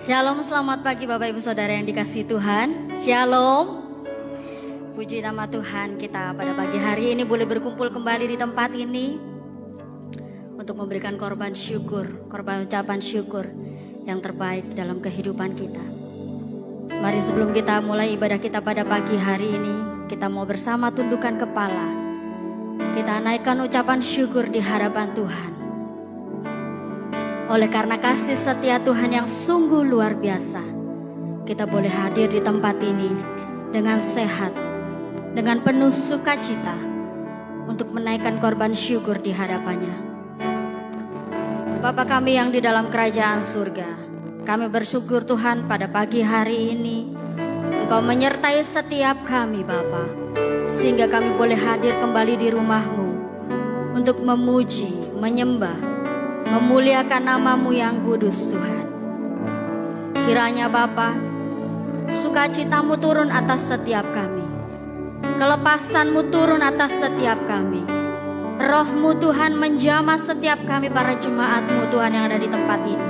Shalom, selamat pagi Bapak Ibu Saudara yang dikasihi Tuhan. Shalom. Puji nama Tuhan, kita pada pagi hari ini boleh berkumpul kembali di tempat ini untuk memberikan korban syukur, korban ucapan syukur yang terbaik dalam kehidupan kita. Mari sebelum kita mulai ibadah kita pada pagi hari ini, kita mau bersama tundukkan kepala. Kita naikkan ucapan syukur di hadapan Tuhan. Oleh karena kasih setia Tuhan yang sungguh luar biasa, kita boleh hadir di tempat ini dengan sehat, dengan penuh sukacita untuk menaikkan korban syukur di hadapannya. Bapa kami yang di dalam kerajaan surga, kami bersyukur Tuhan pada pagi hari ini Engkau menyertai setiap kami Bapa, sehingga kami boleh hadir kembali di rumah-Mu untuk memuji, menyembah, memuliakan nama-Mu yang kudus Tuhan. Kiranya Bapa, sukacita-Mu turun atas setiap kami, kelepasan-Mu turun atas setiap kami, Roh-Mu Tuhan menjamah setiap kami para jemaat-Mu Tuhan yang ada di tempat ini.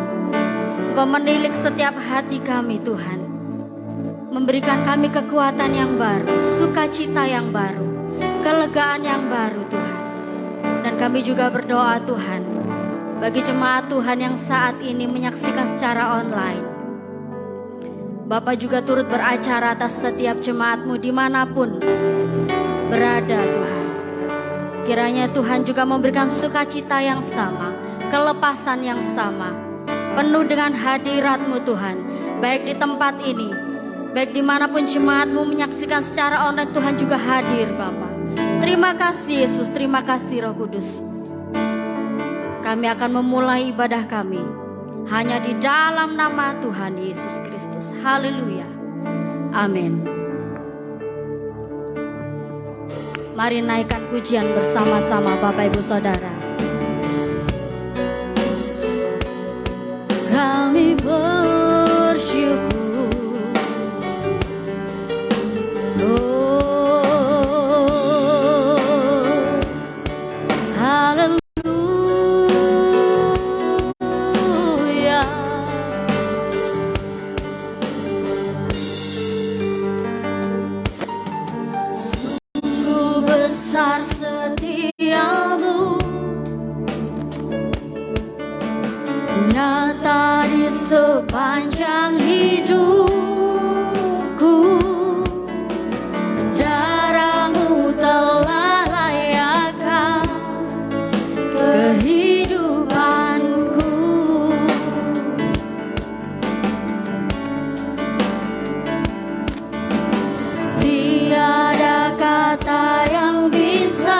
Engkau menilik setiap hati kami Tuhan, memberikan kami kekuatan yang baru, sukacita yang baru, kelegaan yang baru Tuhan. Dan kami juga berdoa Tuhan, bagi jemaat Tuhan yang saat ini menyaksikan secara online, Bapak juga turut beracara atas setiap jemaat-Mu dimanapun berada Tuhan. Kiranya Tuhan juga memberikan sukacita yang sama, kelepasan yang sama, penuh dengan hadirat-Mu Tuhan, baik di tempat ini, baik dimanapun jemaat-Mu menyaksikan secara online. Tuhan juga hadir Bapak. Terima kasih Yesus, terima kasih Roh Kudus. Kami akan memulai ibadah kami hanya di dalam nama Tuhan Yesus Kristus. Haleluya. Amin. Mari naikkan pujian bersama-sama Bapak Ibu Saudara. Kami bersyukur. Haleluya. Besar setiamu, nyata di sepanjang hidupku. Darah-Mu telah layakkan kehidupanku. Tiada kata yang bisa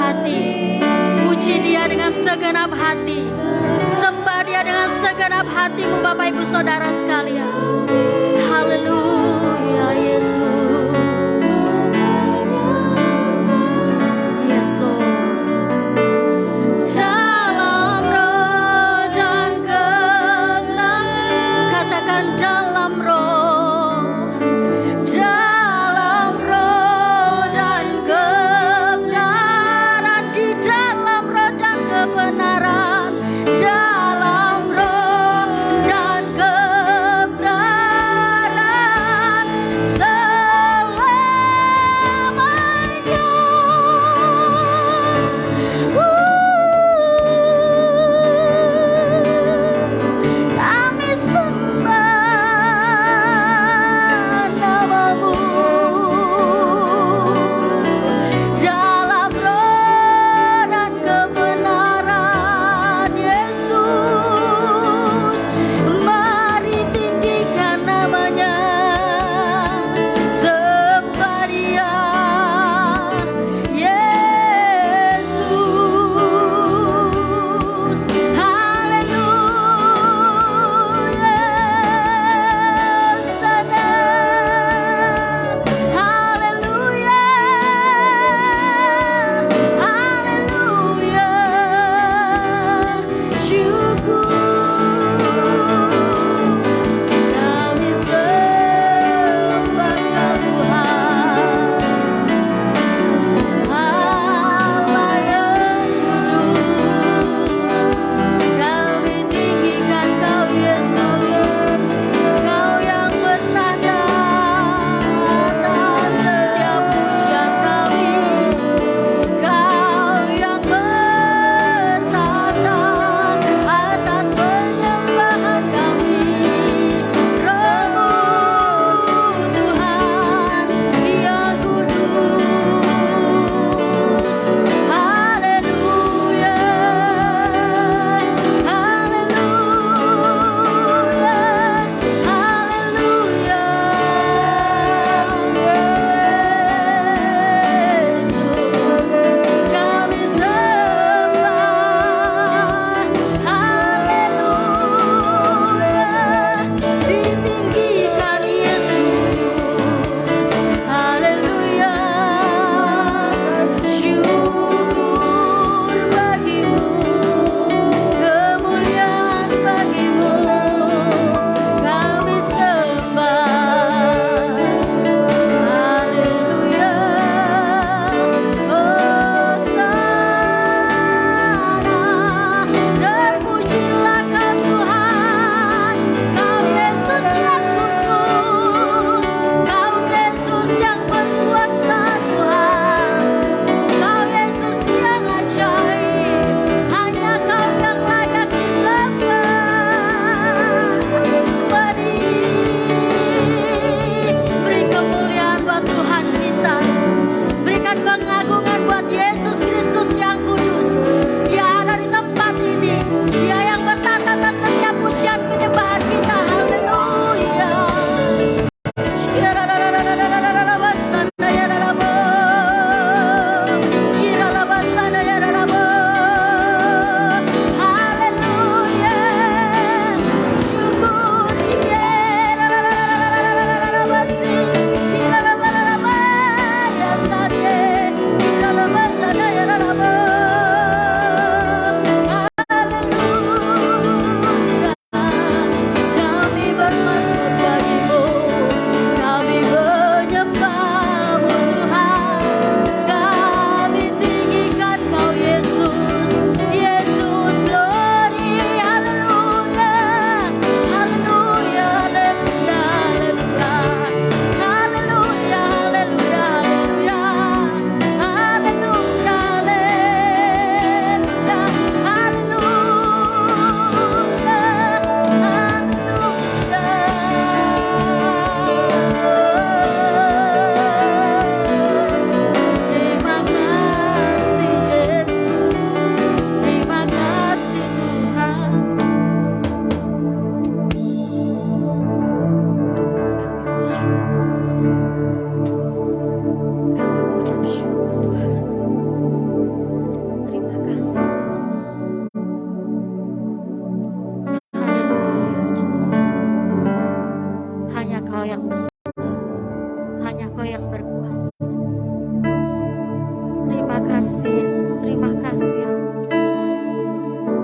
hati. Puji Dia dengan segenap hati. Sembah Dia dengan segenap hatimu Bapak Ibu Saudara sekalian. Haleluya Yesus. Yes Lord. Dalam roh dan kebenaran. Katakan dalam roh. Dalam roh dan kebenaran. Di dalam roh dan kebenaran. Dalam roh dan kebenaran.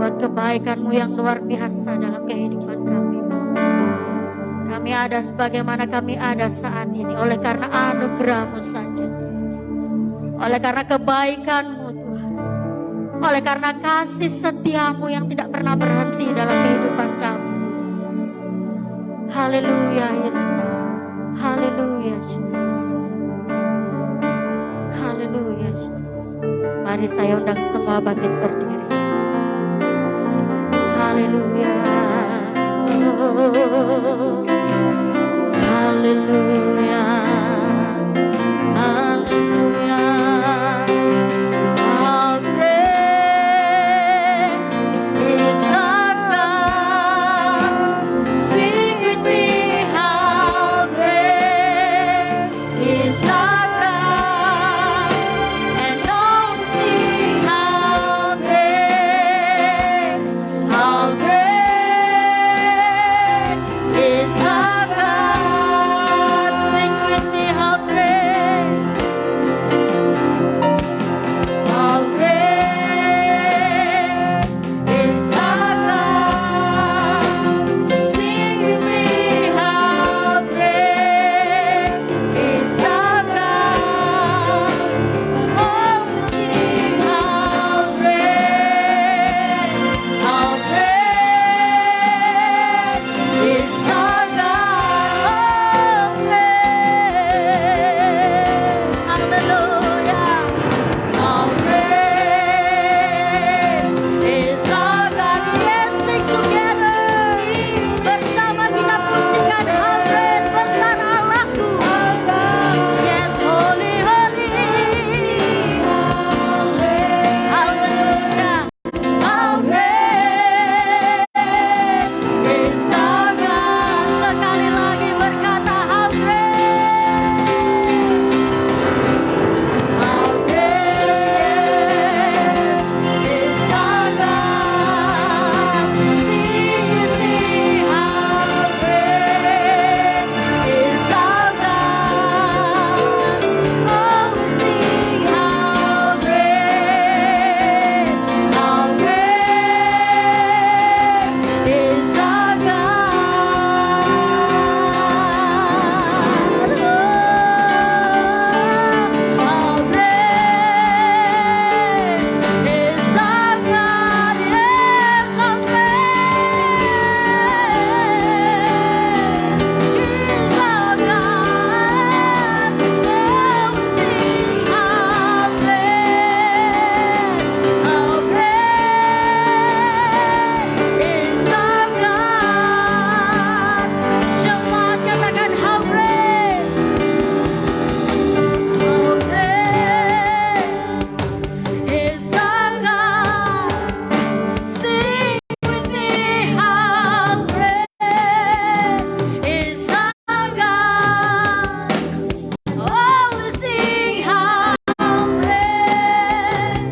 buat kebaikan-Mu yang luar biasa dalam kehidupan kami. Kami ada sebagaimana kami ada saat ini oleh karena anugerah-Mu saja. Oleh karena kebaikan-Mu Tuhan. Oleh karena kasih setia-Mu yang tidak pernah berhenti dalam kehidupan kami Tuhan Yesus. Haleluya Yesus. Haleluya Yesus. Haleluya Yesus. Mari saya undang semua bangkit berdiri. Haleluya. Haleluya. Haleluya. How great is our God. Sing with me, how great is our God. And all sing how great is our God. Sing with me, how great is our God. Sing with me, how great is our God. Oh, we'll sing how great is our God. Oh, great. Hallelujah. How great is our God. Yes, sing together. Bersama kita pujikan how great besar Allahku. Yes, holy, holy. Hallelujah. How great is our God. Sekali lagi berkata how great. How great is our God. Sing with me, how great is our God. Oh, we sing how great is our God. How great is our God. Yes, how great is our God. Oh, we sing how great is our God. Jemaat katakan how great is our God. Sing with me, how great is our God. Oh, we sing how great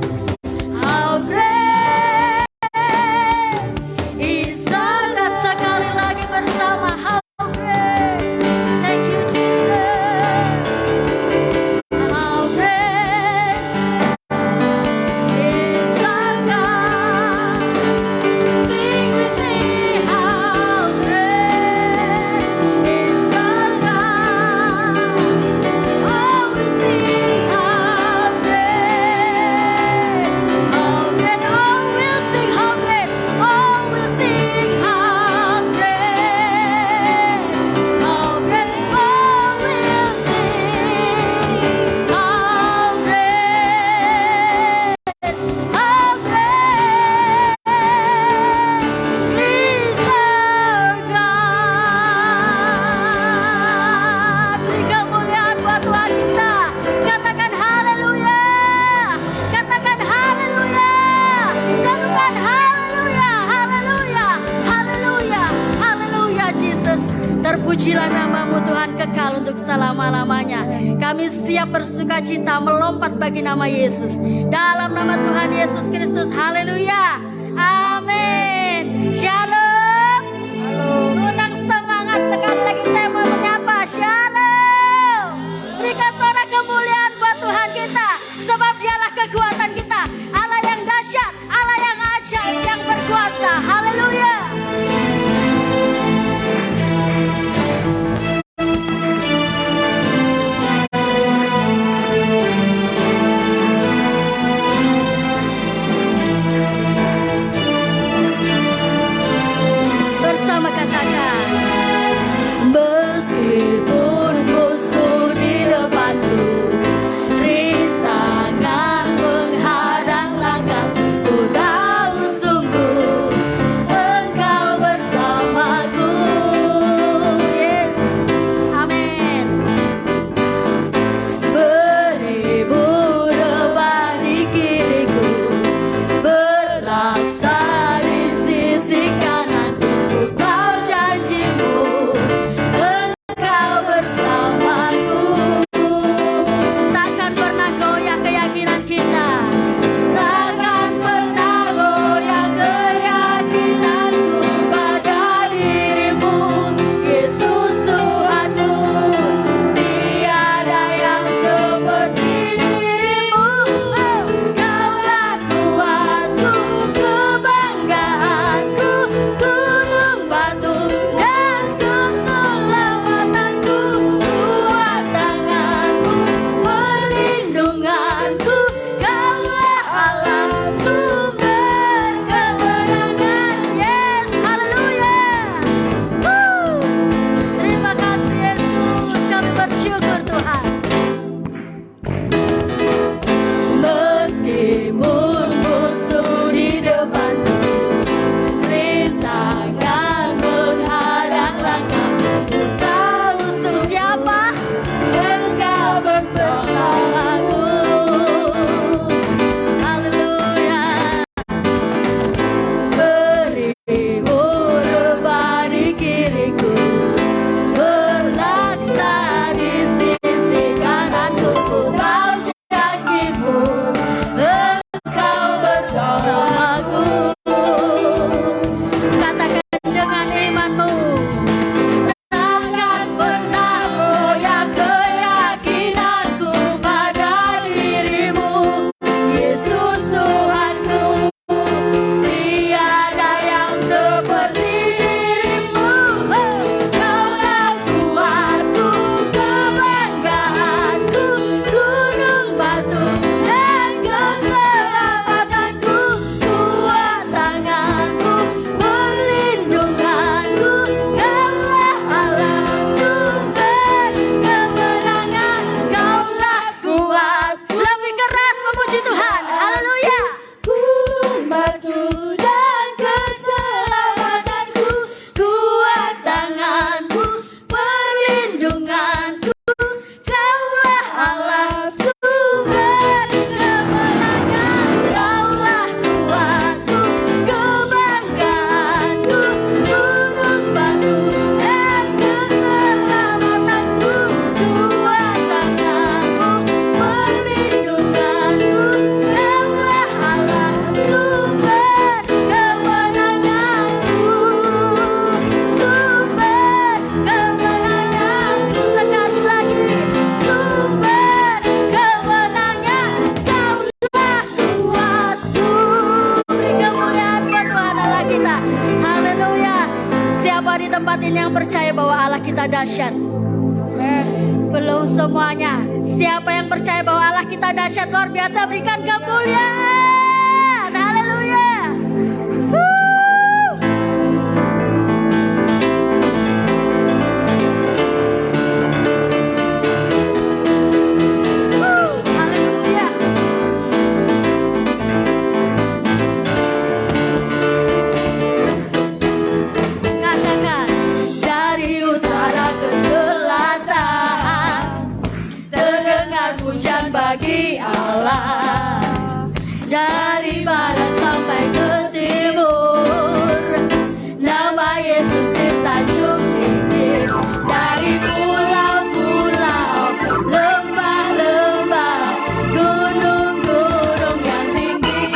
is our God. Sekali lagi bersama how great. Thank you Jesus. How great is our God. Sing with me, how great is our God. Oh, we sing how great. Oh, we'll sing how great. Oh, we'll sing how great. Oh, we'll sing how great is our God. Beri kemuliaan buat Tuhan kita. Katakan haleluya. Katakan haleluya. Serukan haleluya. Haleluya. Haleluya. Haleluya Jesus. Terpujilah namamu Tuhan kekal untuk selama-lamanya. Kami siap bersuka cita melompat bagi nama Yesus. Dalam nama Tuhan Yesus Kristus. Haleluya. Amin. Shalom. Undang semangat sekali lagi saya mau menyapa. Shalom. Berikan suara kemuliaan buat Tuhan kita. Sebab dialah kekuatan kita. Allah yang dahsyat, Allah yang ajaib, yang berkuasa. tempat ini yang percaya bahwa Allah kita dahsyat? Belum semuanya. Siapa yang percaya bahwa Allah kita dahsyat luar biasa, berikan kemuliaan. Haleluya. Bagi Allah, dari barat sampai ke timur, nama Yesus disanjung tinggi. Dari pulau-pulau, lembah-lembah, gunung-gunung yang tinggi,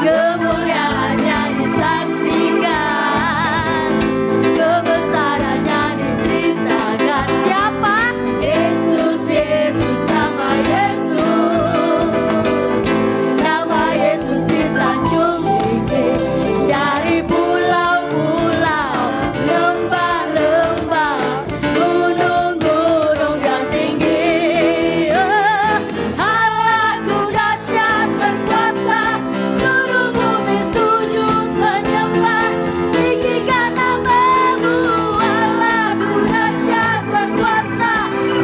kemuliaannya disaksikan, kebesarannya diceritakan. Siapa? Yesus, nama Yesus disanjung tinggi. Dari pulau-pulau, lembah-lembah, gunung-gunung yang tinggi. Allahku dahsyat berkuasa, seluruh bumi sujud menyembah, tinggikan nama-Mu. Allahku dahsyat berkuasa,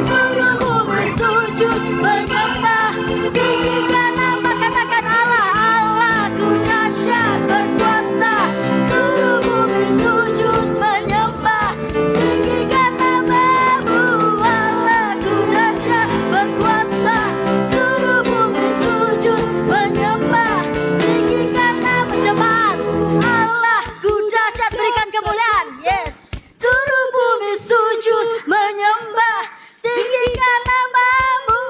seluruh bumi sujud menyembah, tinggikan nama. Katakan Allah. Allahku dahsyat berkuasa, seluruh bumi sujud menyembah, tinggikan nama-Mu. Allahku dahsyat berkuasa, seluruh bumi sujud menyembah, tinggikan nama. Jemaat, Allahku dahsyat, berikan kemuliaan. Yes, seluruh bumi sujud menyembah, tinggikan nama-Mu.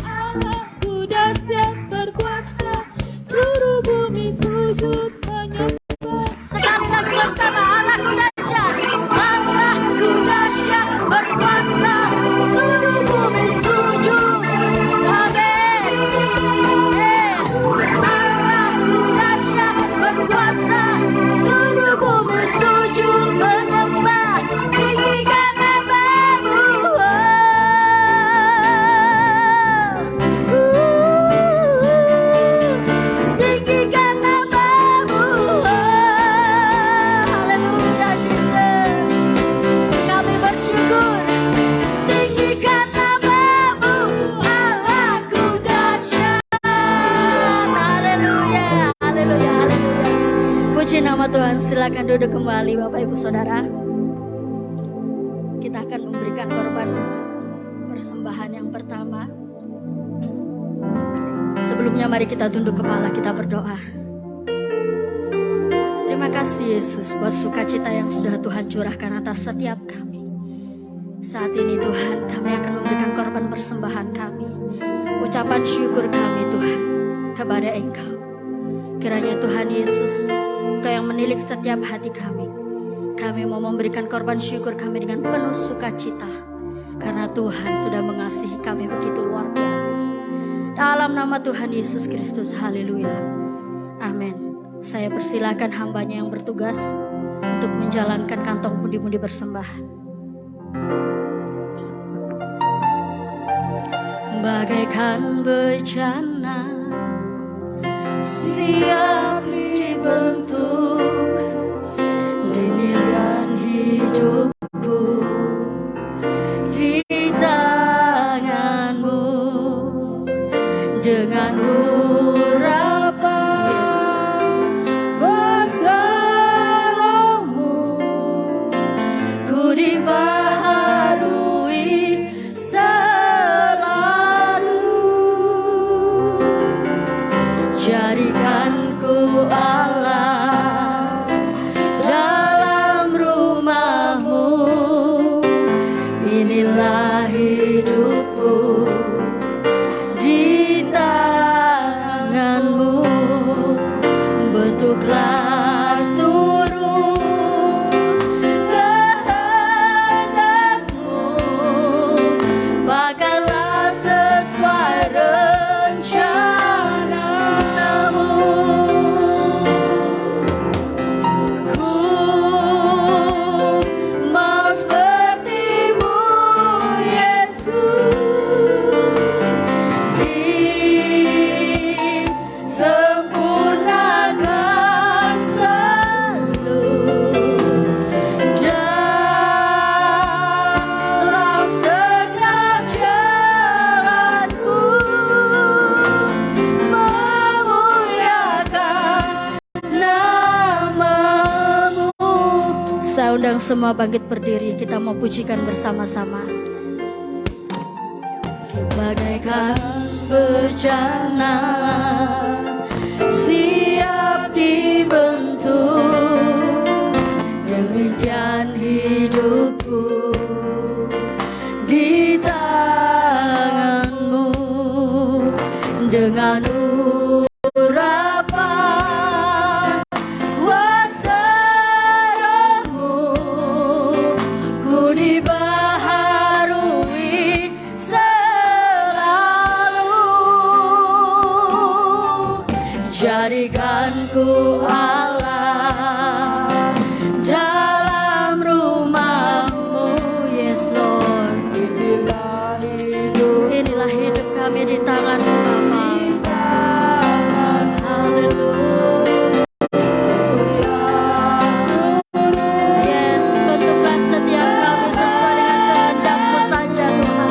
Allahku dahsyat berkuasa, seluruh bumi sujud menyembah. Sekali lagi bersama, Allahku dahsyat. Allahku dahsyat berkuasa, seluruh bumi sujud. Amin. Allahku dahsyat berkuasa, seluruh bumi sujud menyembah, tinggikan nama-Mu. Tinggikan nama-Mu. Haleluya, Jesus. Kami bersyukur. Tinggikan nama-Mu. Allahku dahsyat. Haleluya, haleluya, haleluya. Puji nama Tuhan. Silakan duduk kembali Bapak Ibu Saudara. Kita akan memberikan korban persembahan yang pertama. Sebelumnya mari kita tunduk kepala, kita berdoa. Terima kasih Yesus buat sukacita yang sudah Tuhan curahkan atas setiap kami. Saat ini Tuhan, kami akan memberikan korban persembahan kami, ucapan syukur kami Tuhan kepada Engkau. Kiranya Tuhan Yesus, Engkau yang menilik setiap hati kami. Kami mau memberikan korban syukur kami dengan penuh sukacita, karena Tuhan sudah mengasihi kami begitu luar biasa. Dalam nama Tuhan Yesus Kristus, haleluya, amin. Saya persilakan hambanya yang bertugas untuk menjalankan kantong pundi-pundi persembahan. Bagaikan bencana siap dibentuk, dinilai hidupku di tangan-Mu. Dengan urapan besar-Mu, ku dibaharui selalu. Jadikan ku Allah dalam rumah-Mu, inilah hidupku di tangan-Mu. Bentuklah turun kehendak-Mu, pakailah sesuai rencana-Mu. undang semua bangkit berdiri, kita mau pujikan bersama-sama. Bagaikan bejana siap dibentuk, demikian hidupku di tanganmu. Dengan urapan kuasa Roh-Mu, ku dibaharui selalu. Jadikan ku Allah dalam rumah-Mu, yes Lord. Inilah hidup kami di tangan-Mu Bapa. Haleluya. Yes, bentuklah setiap kami sesuai dengan kehendak-Mu saja Tuhan.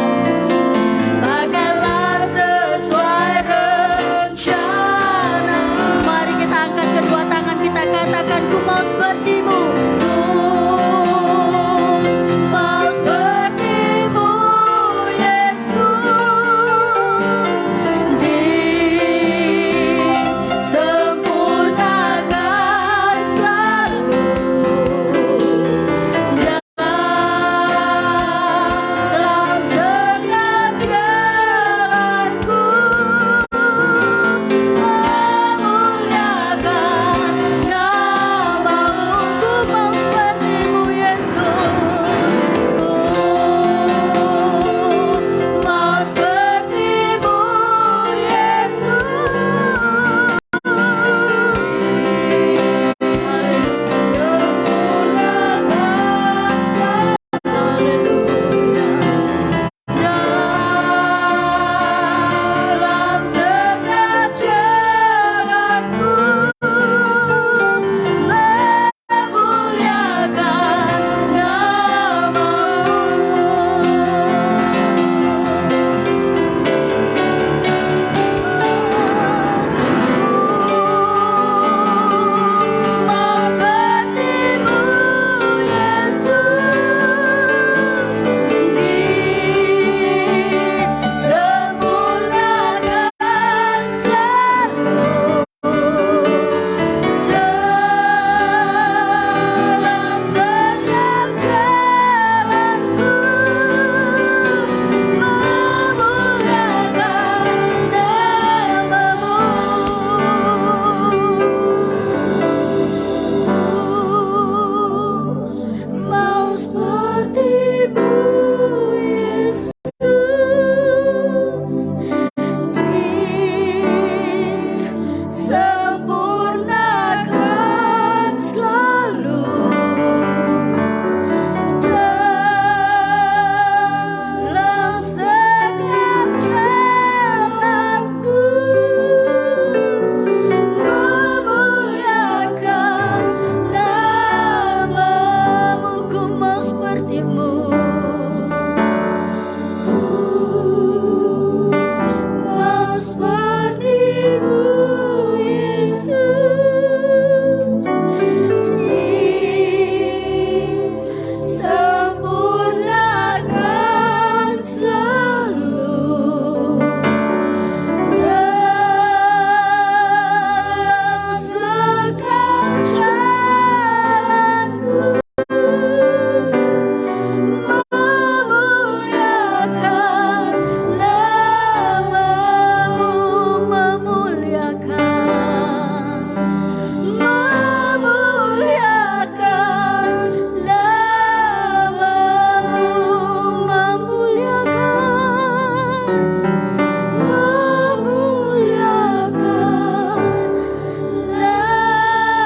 Pakailah sesuai rencana. Mari kita angkat kedua tangan, kita katakan, ku mau seperti-Mu. Mau seperti-Mu, Yesus. Disempurnakan selalu dalam segenap jalanku. Memuliakan nama-Mu, ku mau seperti-Mu, Yesus. Mau seperti-Mu, Yesus. Dalam segenap jalanku, memuliakan nama-Mu. Mau seperti-Mu, Yesus. Disempurnakan selalu dalam segenap jalanku. Memuliakan nama-Mu. Mau seperti-Mu, Yesus. Disempurnakan selalu dalam segenap jalanku. Memuliakan nama-Mu, ku mau seperti-Mu. Mau seperti-Mu, Yesus. Disempurnakan selalu dalam segenap jalanku. Memuliakan nama-Mu, memuliakan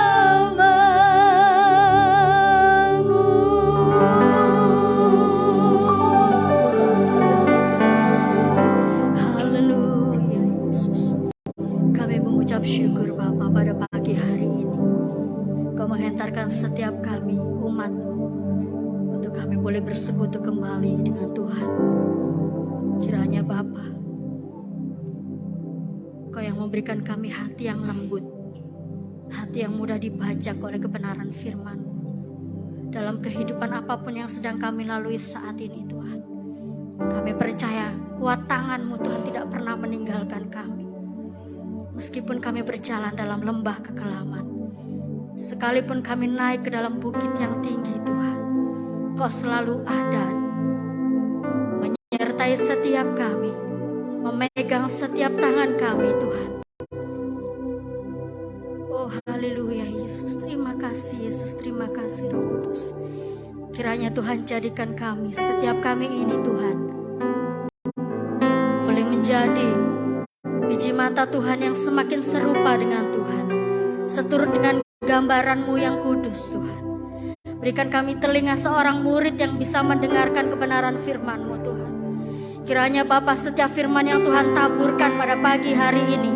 nama-Mu, Haleluya, Yesus. Kami mengucap syukur Bapa pada pagi hari ini. Kau menghentarkan setiap kami, umat-Mu, untuk kami boleh bersekutu kembali dengan Tuhan. Kiranya Bapa, Kau yang memberikan kami hati yang lembut, hati yang mudah dibajak oleh kebenaran firman, dalam kehidupan apapun yang sedang kami lalui saat ini Tuhan. Kami percaya kuat tangan-Mu Tuhan tidak pernah meninggalkan kami. Meskipun kami berjalan dalam lembah kekelaman, sekalipun kami naik ke dalam bukit yang tinggi Tuhan, Kau selalu ada, menyertai setiap kami, memegang setiap tangan kami Tuhan. Oh haleluya Yesus, terima kasih Yesus, terima kasih Roh Kudus. Kiranya Tuhan jadikan kami, setiap kami ini Tuhan, boleh menjadi biji mata Tuhan yang semakin serupa dengan Tuhan, seturut dengan gambaran-Mu yang kudus Tuhan. Berikan kami telinga seorang murid yang bisa mendengarkan kebenaran firman-Mu Tuhan. Kiranya Bapa, setiap firman yang Tuhan taburkan pada pagi hari ini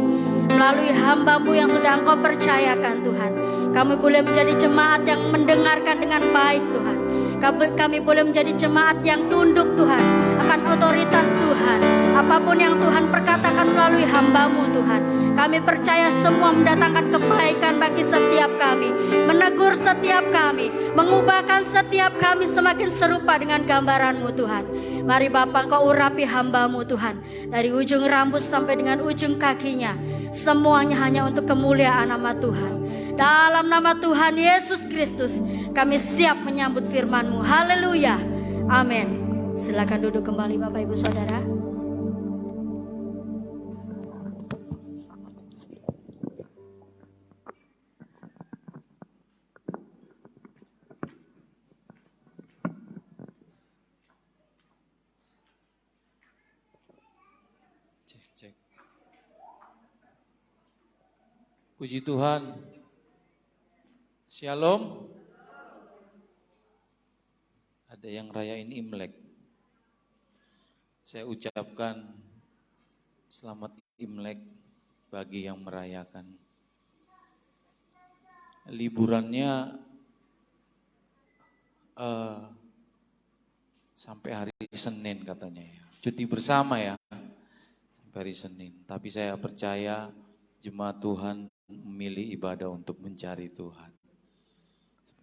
melalui hamba-Mu yang sudah Engkau percayakan Tuhan, kami boleh menjadi jemaat yang mendengarkan dengan baik Tuhan. Kami boleh menjadi jemaat yang tunduk Tuhan akan otoritas Tuhan. Apapun yang Tuhan perkatakan melalui hamba-Mu Tuhan, kami percaya semua mendatangkan kebaikan bagi setiap kami, menegur setiap kami, mengubahkan setiap kami semakin serupa dengan gambaran-Mu Tuhan. Mari Bapa, Engkau urapi hamba-Mu Tuhan, dari ujung rambut sampai dengan ujung kakinya, semuanya hanya untuk kemuliaan nama Tuhan. Dalam nama Tuhan Yesus Kristus, kami siap menyambut firman-Mu. Haleluya. Amin. Silakan duduk kembali Bapak Ibu Saudara. Cek. Puji Tuhan. Shalom. Ada yang rayain Imlek. Saya ucapkan selamat Imlek bagi yang merayakan. Liburannya sampai hari Senin katanya ya. Cuti bersama ya. Sampai hari Senin. Tapi saya percaya jemaat Tuhan memilih ibadah untuk mencari Tuhan.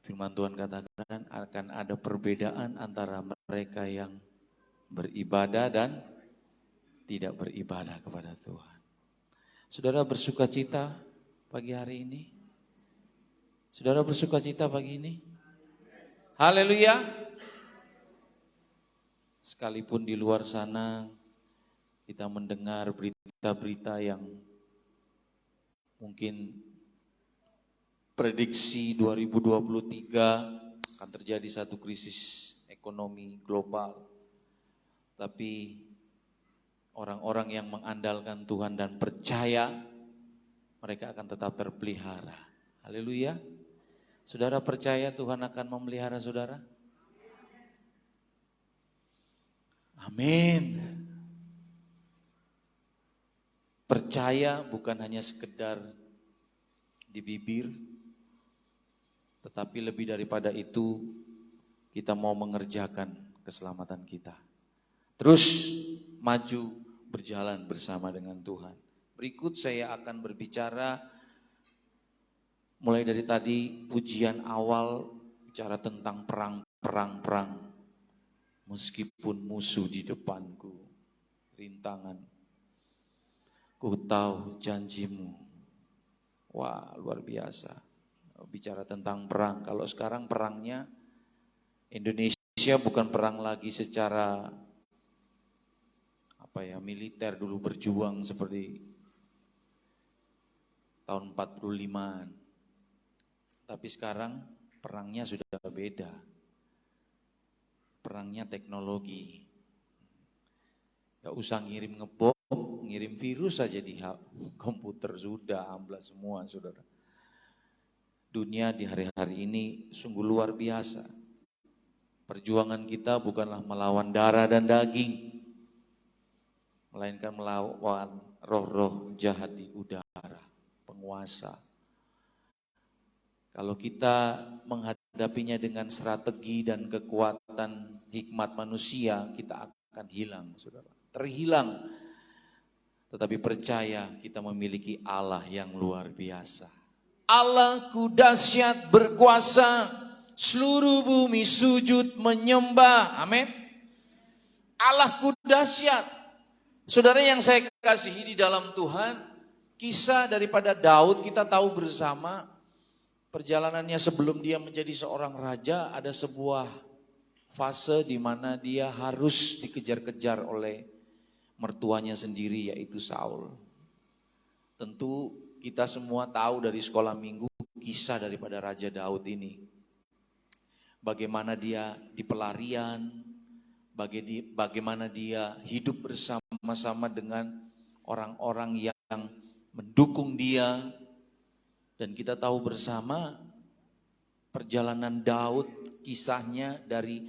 Firman Tuhan katakan akan ada perbedaan antara mereka yang beribadah dan tidak beribadah kepada Tuhan. Saudara bersuka cita pagi hari ini? Saudara bersuka cita pagi ini? Haleluya. Sekalipun di luar sana kita mendengar berita-berita yang mungkin prediksi 2023 akan terjadi satu krisis ekonomi global. Tapi orang-orang yang mengandalkan Tuhan dan percaya, mereka akan tetap terpelihara. Haleluya. Saudara percaya Tuhan akan memelihara saudara? Amin. Percaya bukan hanya sekedar di bibir, tetapi lebih daripada itu, kita mau mengerjakan keselamatan kita. Terus maju berjalan bersama dengan Tuhan. Berikut saya akan berbicara, mulai dari tadi pujian awal, bicara tentang perang. Meskipun musuh di depanku, rintangan, ku tahu janjimu. Wah, luar biasa. Bicara tentang perang. Kalau sekarang perangnya Indonesia bukan perang lagi secara militer dulu berjuang seperti tahun 45-an. Tapi sekarang perangnya sudah beda. Perangnya teknologi. Gak usah ngirim ngebom, ngirim virus saja di komputer sudah amblas semua saudara. Dunia di hari-hari ini sungguh luar biasa. Perjuangan kita bukanlah melawan darah dan daging, melainkan melawan roh-roh jahat di udara, penguasa. Kalau kita menghadapinya dengan strategi dan kekuatan hikmat manusia, kita akan hilang, saudara. Terhilang. Tetapi percaya kita memiliki Allah yang luar biasa. Allahku dahsyat berkuasa, seluruh bumi sujud menyembah. Amin. Allahku dahsyat. Saudara yang saya kasihi di dalam Tuhan, kisah daripada Daud kita tahu bersama. Perjalanannya sebelum dia menjadi seorang raja, ada sebuah fase di mana dia harus dikejar-kejar oleh mertuanya sendiri, yaitu Saul. Tentu kita semua tahu dari sekolah minggu kisah daripada Raja Daud ini. Bagaimana dia di pelarian, bagaimana dia hidup bersama-sama dengan orang-orang yang mendukung dia. Dan kita tahu bersama perjalanan Daud, kisahnya dari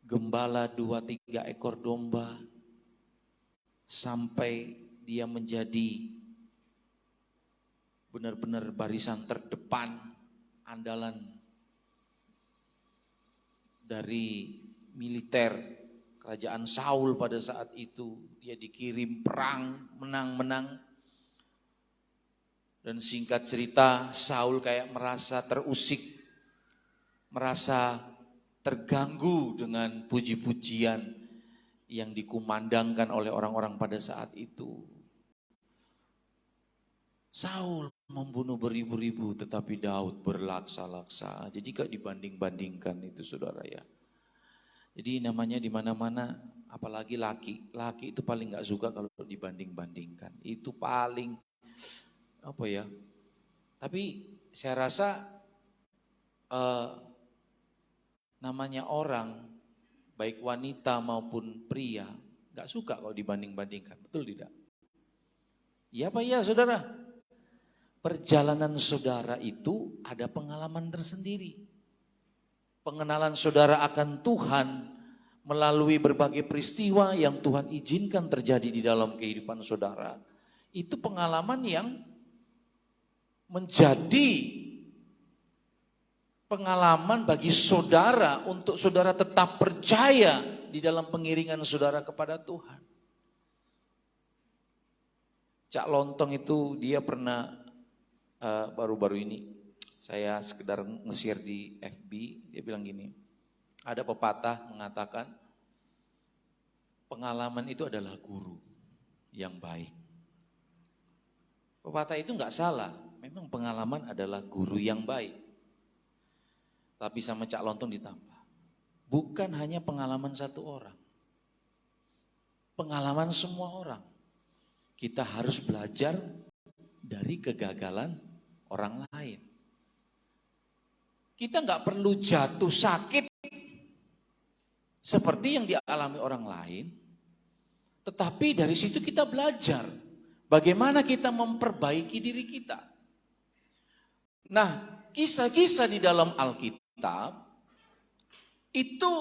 gembala 2-3 ekor domba sampai dia menjadi benar-benar barisan terdepan, andalan dari militer kerajaan Saul pada saat itu. Dia dikirim perang, menang-menang. Dan singkat cerita, Saul kayak merasa terusik, merasa terganggu dengan puji-pujian yang dikumandangkan oleh orang-orang pada saat itu. Saul membunuh beribu-ribu, tetapi Daud berlaksa-laksa. Jadi gak dibanding-bandingkan itu, saudara ya. Jadi namanya di mana-mana, apalagi laki itu paling gak suka kalau dibanding-bandingkan. Itu paling tapi saya rasa namanya orang, baik wanita maupun pria, gak suka kalau dibanding-bandingkan, betul tidak? Iya apa iya saudara? Perjalanan saudara itu ada pengalaman tersendiri. Pengenalan saudara akan Tuhan melalui berbagai peristiwa yang Tuhan izinkan terjadi di dalam kehidupan saudara. Itu pengalaman yang menjadi pengalaman bagi saudara untuk saudara tetap percaya di dalam pengiringan saudara kepada Tuhan. Cak Lontong itu dia pernah baru-baru ini saya sekedar nge-share di FB, dia bilang gini, ada pepatah mengatakan pengalaman itu adalah guru yang baik. Pepatah itu enggak salah, memang pengalaman adalah guru yang baik. Tapi sama Cak Lontong ditambah, bukan hanya pengalaman satu orang, pengalaman semua orang. Kita harus belajar dari kegagalan orang lain. Kita enggak perlu jatuh sakit seperti yang dialami orang lain, tetapi dari situ kita belajar bagaimana kita memperbaiki diri kita. Nah, kisah-kisah di dalam Alkitab itu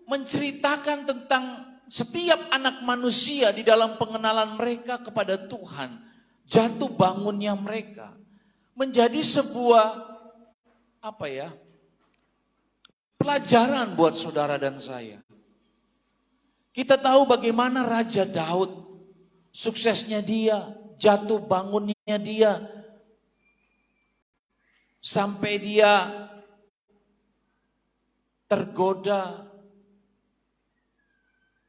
menceritakan tentang setiap anak manusia di dalam pengenalan mereka kepada Tuhan, jatuh bangunnya mereka menjadi sebuah pelajaran buat saudara dan saya. Kita tahu bagaimana Raja Daud, suksesnya dia, jatuh bangunnya dia, sampai dia tergoda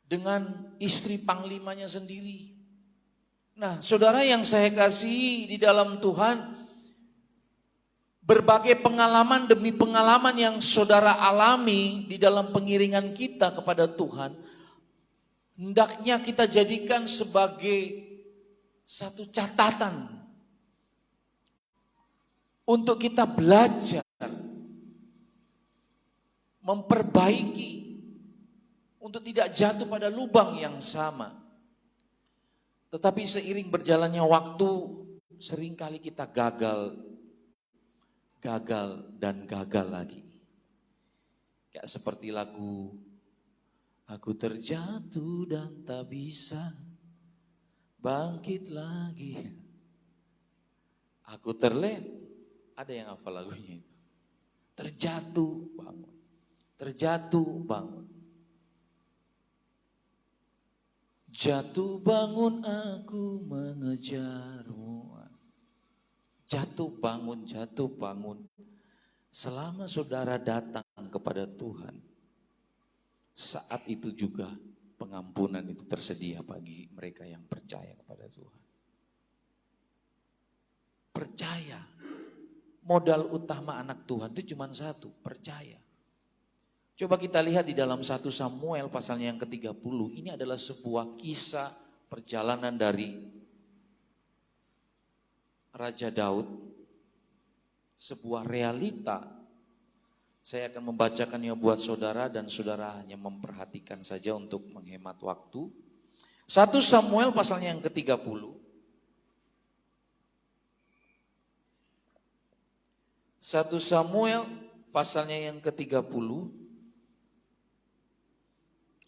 dengan istri panglimanya sendiri. Nah, saudara yang saya kasihi di dalam Tuhan, berbagai pengalaman demi pengalaman yang saudara alami di dalam pengiringan kita kepada Tuhan, hendaknya kita jadikan sebagai satu catatan untuk kita belajar, memperbaiki, untuk tidak jatuh pada lubang yang sama. Tetapi seiring berjalannya waktu, seringkali kita gagal dan gagal lagi. Kayak seperti lagu, aku terjatuh dan tak bisa bangkit lagi. Aku ada yang hafal lagunya itu. Terjatuh bangun, terjatuh bangun. Jatuh bangun aku mengejarmu. Jatuh bangun, jatuh bangun. Selama saudara datang kepada Tuhan, saat itu juga pengampunan itu tersedia bagi mereka yang percaya kepada Tuhan. Percaya. Modal utama anak Tuhan itu cuma satu, percaya. Coba kita lihat di dalam 1 Samuel pasalnya yang ke-30. Ini adalah sebuah kisah perjalanan dari Raja Daud. Sebuah realita. Saya akan membacakannya buat saudara dan saudara hanya memperhatikan saja untuk menghemat waktu. 1 Samuel pasalnya yang ke-30. 1 Samuel pasalnya yang ke-30,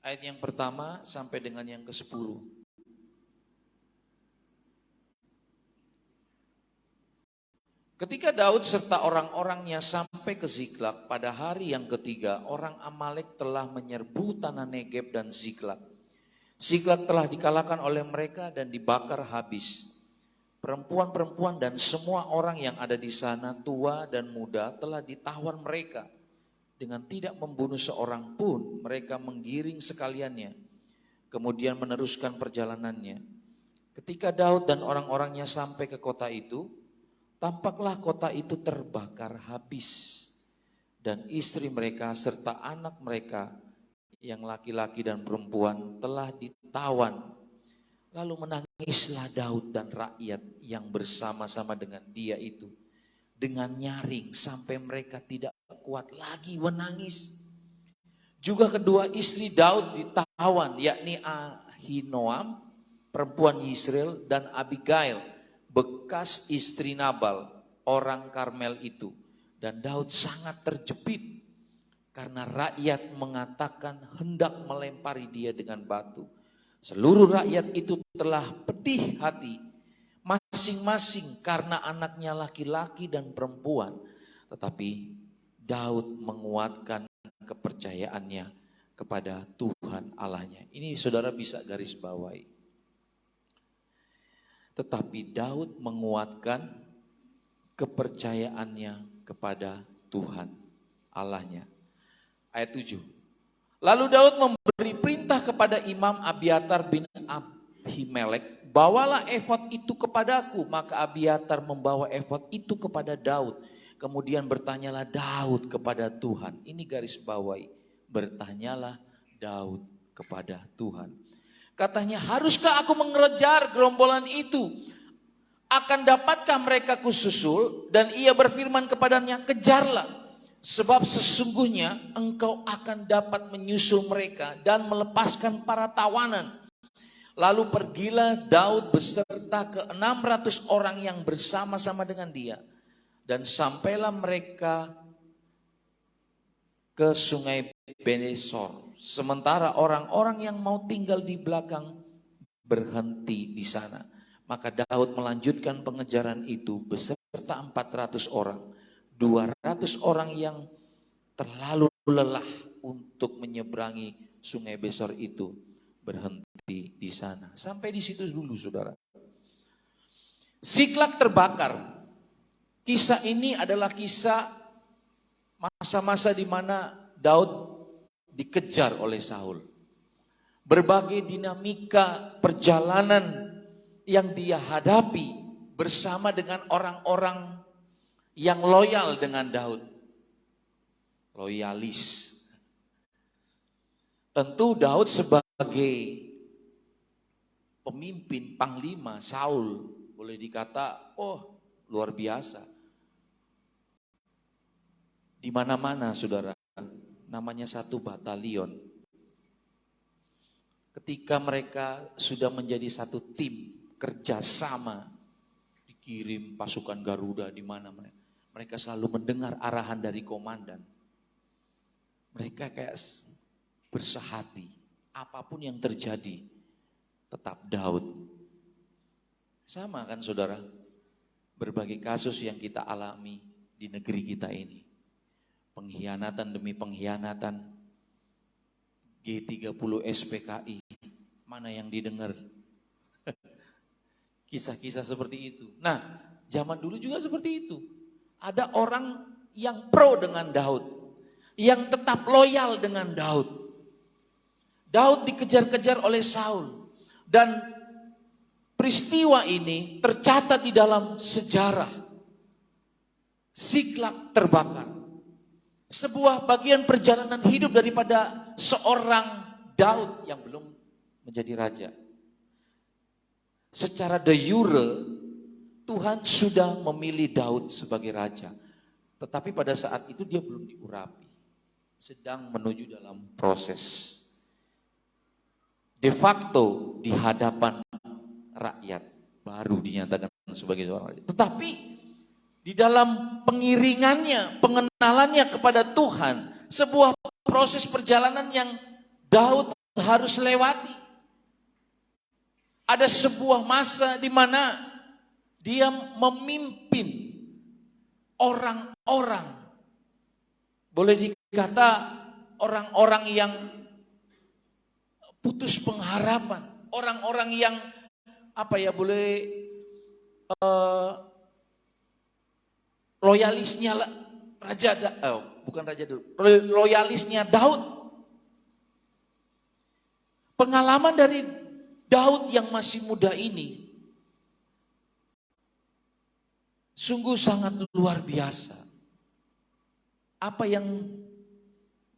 ayat yang pertama sampai dengan yang ke-10. Ketika Daud serta orang-orangnya sampai ke Ziklag pada hari yang ketiga, orang Amalek telah menyerbu tanah Negeb dan Ziklag. Ziklag telah dikalahkan oleh mereka dan dibakar habis. Perempuan-perempuan dan semua orang yang ada di sana, tua dan muda, telah ditawan mereka. Dengan tidak membunuh seorang pun, mereka menggiring sekaliannya. Kemudian meneruskan perjalanannya. Ketika Daud dan orang-orangnya sampai ke kota itu, tampaklah kota itu terbakar habis. Dan istri mereka serta anak mereka yang laki-laki dan perempuan telah ditawan. Lalu menangislah Daud dan rakyat yang bersama-sama dengan dia itu. Dengan nyaring sampai mereka tidak kuat lagi menangis. Juga kedua istri Daud ditawan, yakni Ahinoam, perempuan Yisrael, dan Abigail, bekas istri Nabal, orang Karmel itu. Dan Daud sangat terjepit karena rakyat mengatakan hendak melempari dia dengan batu. Seluruh rakyat itu telah pedih hati, masing-masing karena anaknya laki-laki dan perempuan. Tetapi Daud menguatkan kepercayaannya kepada Tuhan Allahnya. Ini saudara bisa garis bawahi. Tetapi Daud menguatkan kepercayaannya kepada Tuhan Allahnya. Ayat 7. Lalu Daud memberi perintah kepada Imam Abiatar bin Ahimelek, bawalah efod itu kepadaku. Maka Abiatar membawa efod itu kepada Daud. Kemudian bertanyalah Daud kepada Tuhan. Ini garis bawahi. Bertanyalah Daud kepada Tuhan. Katanya, haruskah aku mengejar gerombolan itu? Akan dapatkah mereka kususul? Dan ia berfirman kepadanya, kejarlah. Sebab sesungguhnya engkau akan dapat menyusul mereka dan melepaskan para tawanan. Lalu pergilah Daud beserta ke 600 orang yang bersama-sama dengan dia. Dan sampailah mereka ke sungai Benesor. Sementara orang-orang yang mau tinggal di belakang berhenti di sana. Maka Daud melanjutkan pengejaran itu beserta 400 orang. 200 orang yang terlalu lelah untuk menyeberangi sungai Besor itu berhenti di sana. Sampai di situ dulu saudara. Ziklag terbakar. Kisah ini adalah kisah masa-masa di mana Daud dikejar oleh Saul. Berbagai dinamika perjalanan yang dia hadapi bersama dengan orang-orang yang loyal dengan Daud. Loyalis. Tentu Daud sebagai pemimpin, panglima, Saul boleh dikata, oh luar biasa. Di mana-mana saudara, namanya satu batalion. Ketika mereka sudah menjadi satu tim, kerjasama, dikirim pasukan Garuda di mana mereka selalu mendengar arahan dari komandan. Mereka kayak bersehati, apapun yang terjadi, tetap Daud. Sama kan saudara, berbagai kasus yang kita alami di negeri kita ini. Pengkhianatan demi pengkhianatan, G30 SPKI, mana yang didengar? Kisah-kisah seperti itu. Nah, zaman dulu juga seperti itu. Ada orang yang pro dengan Daud, yang tetap loyal dengan Daud. Daud dikejar-kejar oleh Saul, dan peristiwa ini tercatat di dalam sejarah. Ziklag terbakar. Sebuah bagian perjalanan hidup daripada seorang Daud yang belum menjadi raja. Secara de jure Tuhan sudah memilih Daud sebagai raja. Tetapi pada saat itu dia belum diurapi. Sedang menuju dalam proses. De facto di hadapan rakyat baru dinyatakan sebagai seorang raja. Tetapi di dalam pengiringannya, pengenalannya kepada Tuhan, sebuah proses perjalanan yang Daud harus lewati. Ada sebuah masa di mana dia memimpin orang-orang, boleh dikata orang-orang yang putus pengharapan, orang-orang yang loyalisnya loyalisnya Daud. Pengalaman dari Daud yang masih muda ini sungguh sangat luar biasa. Apa yang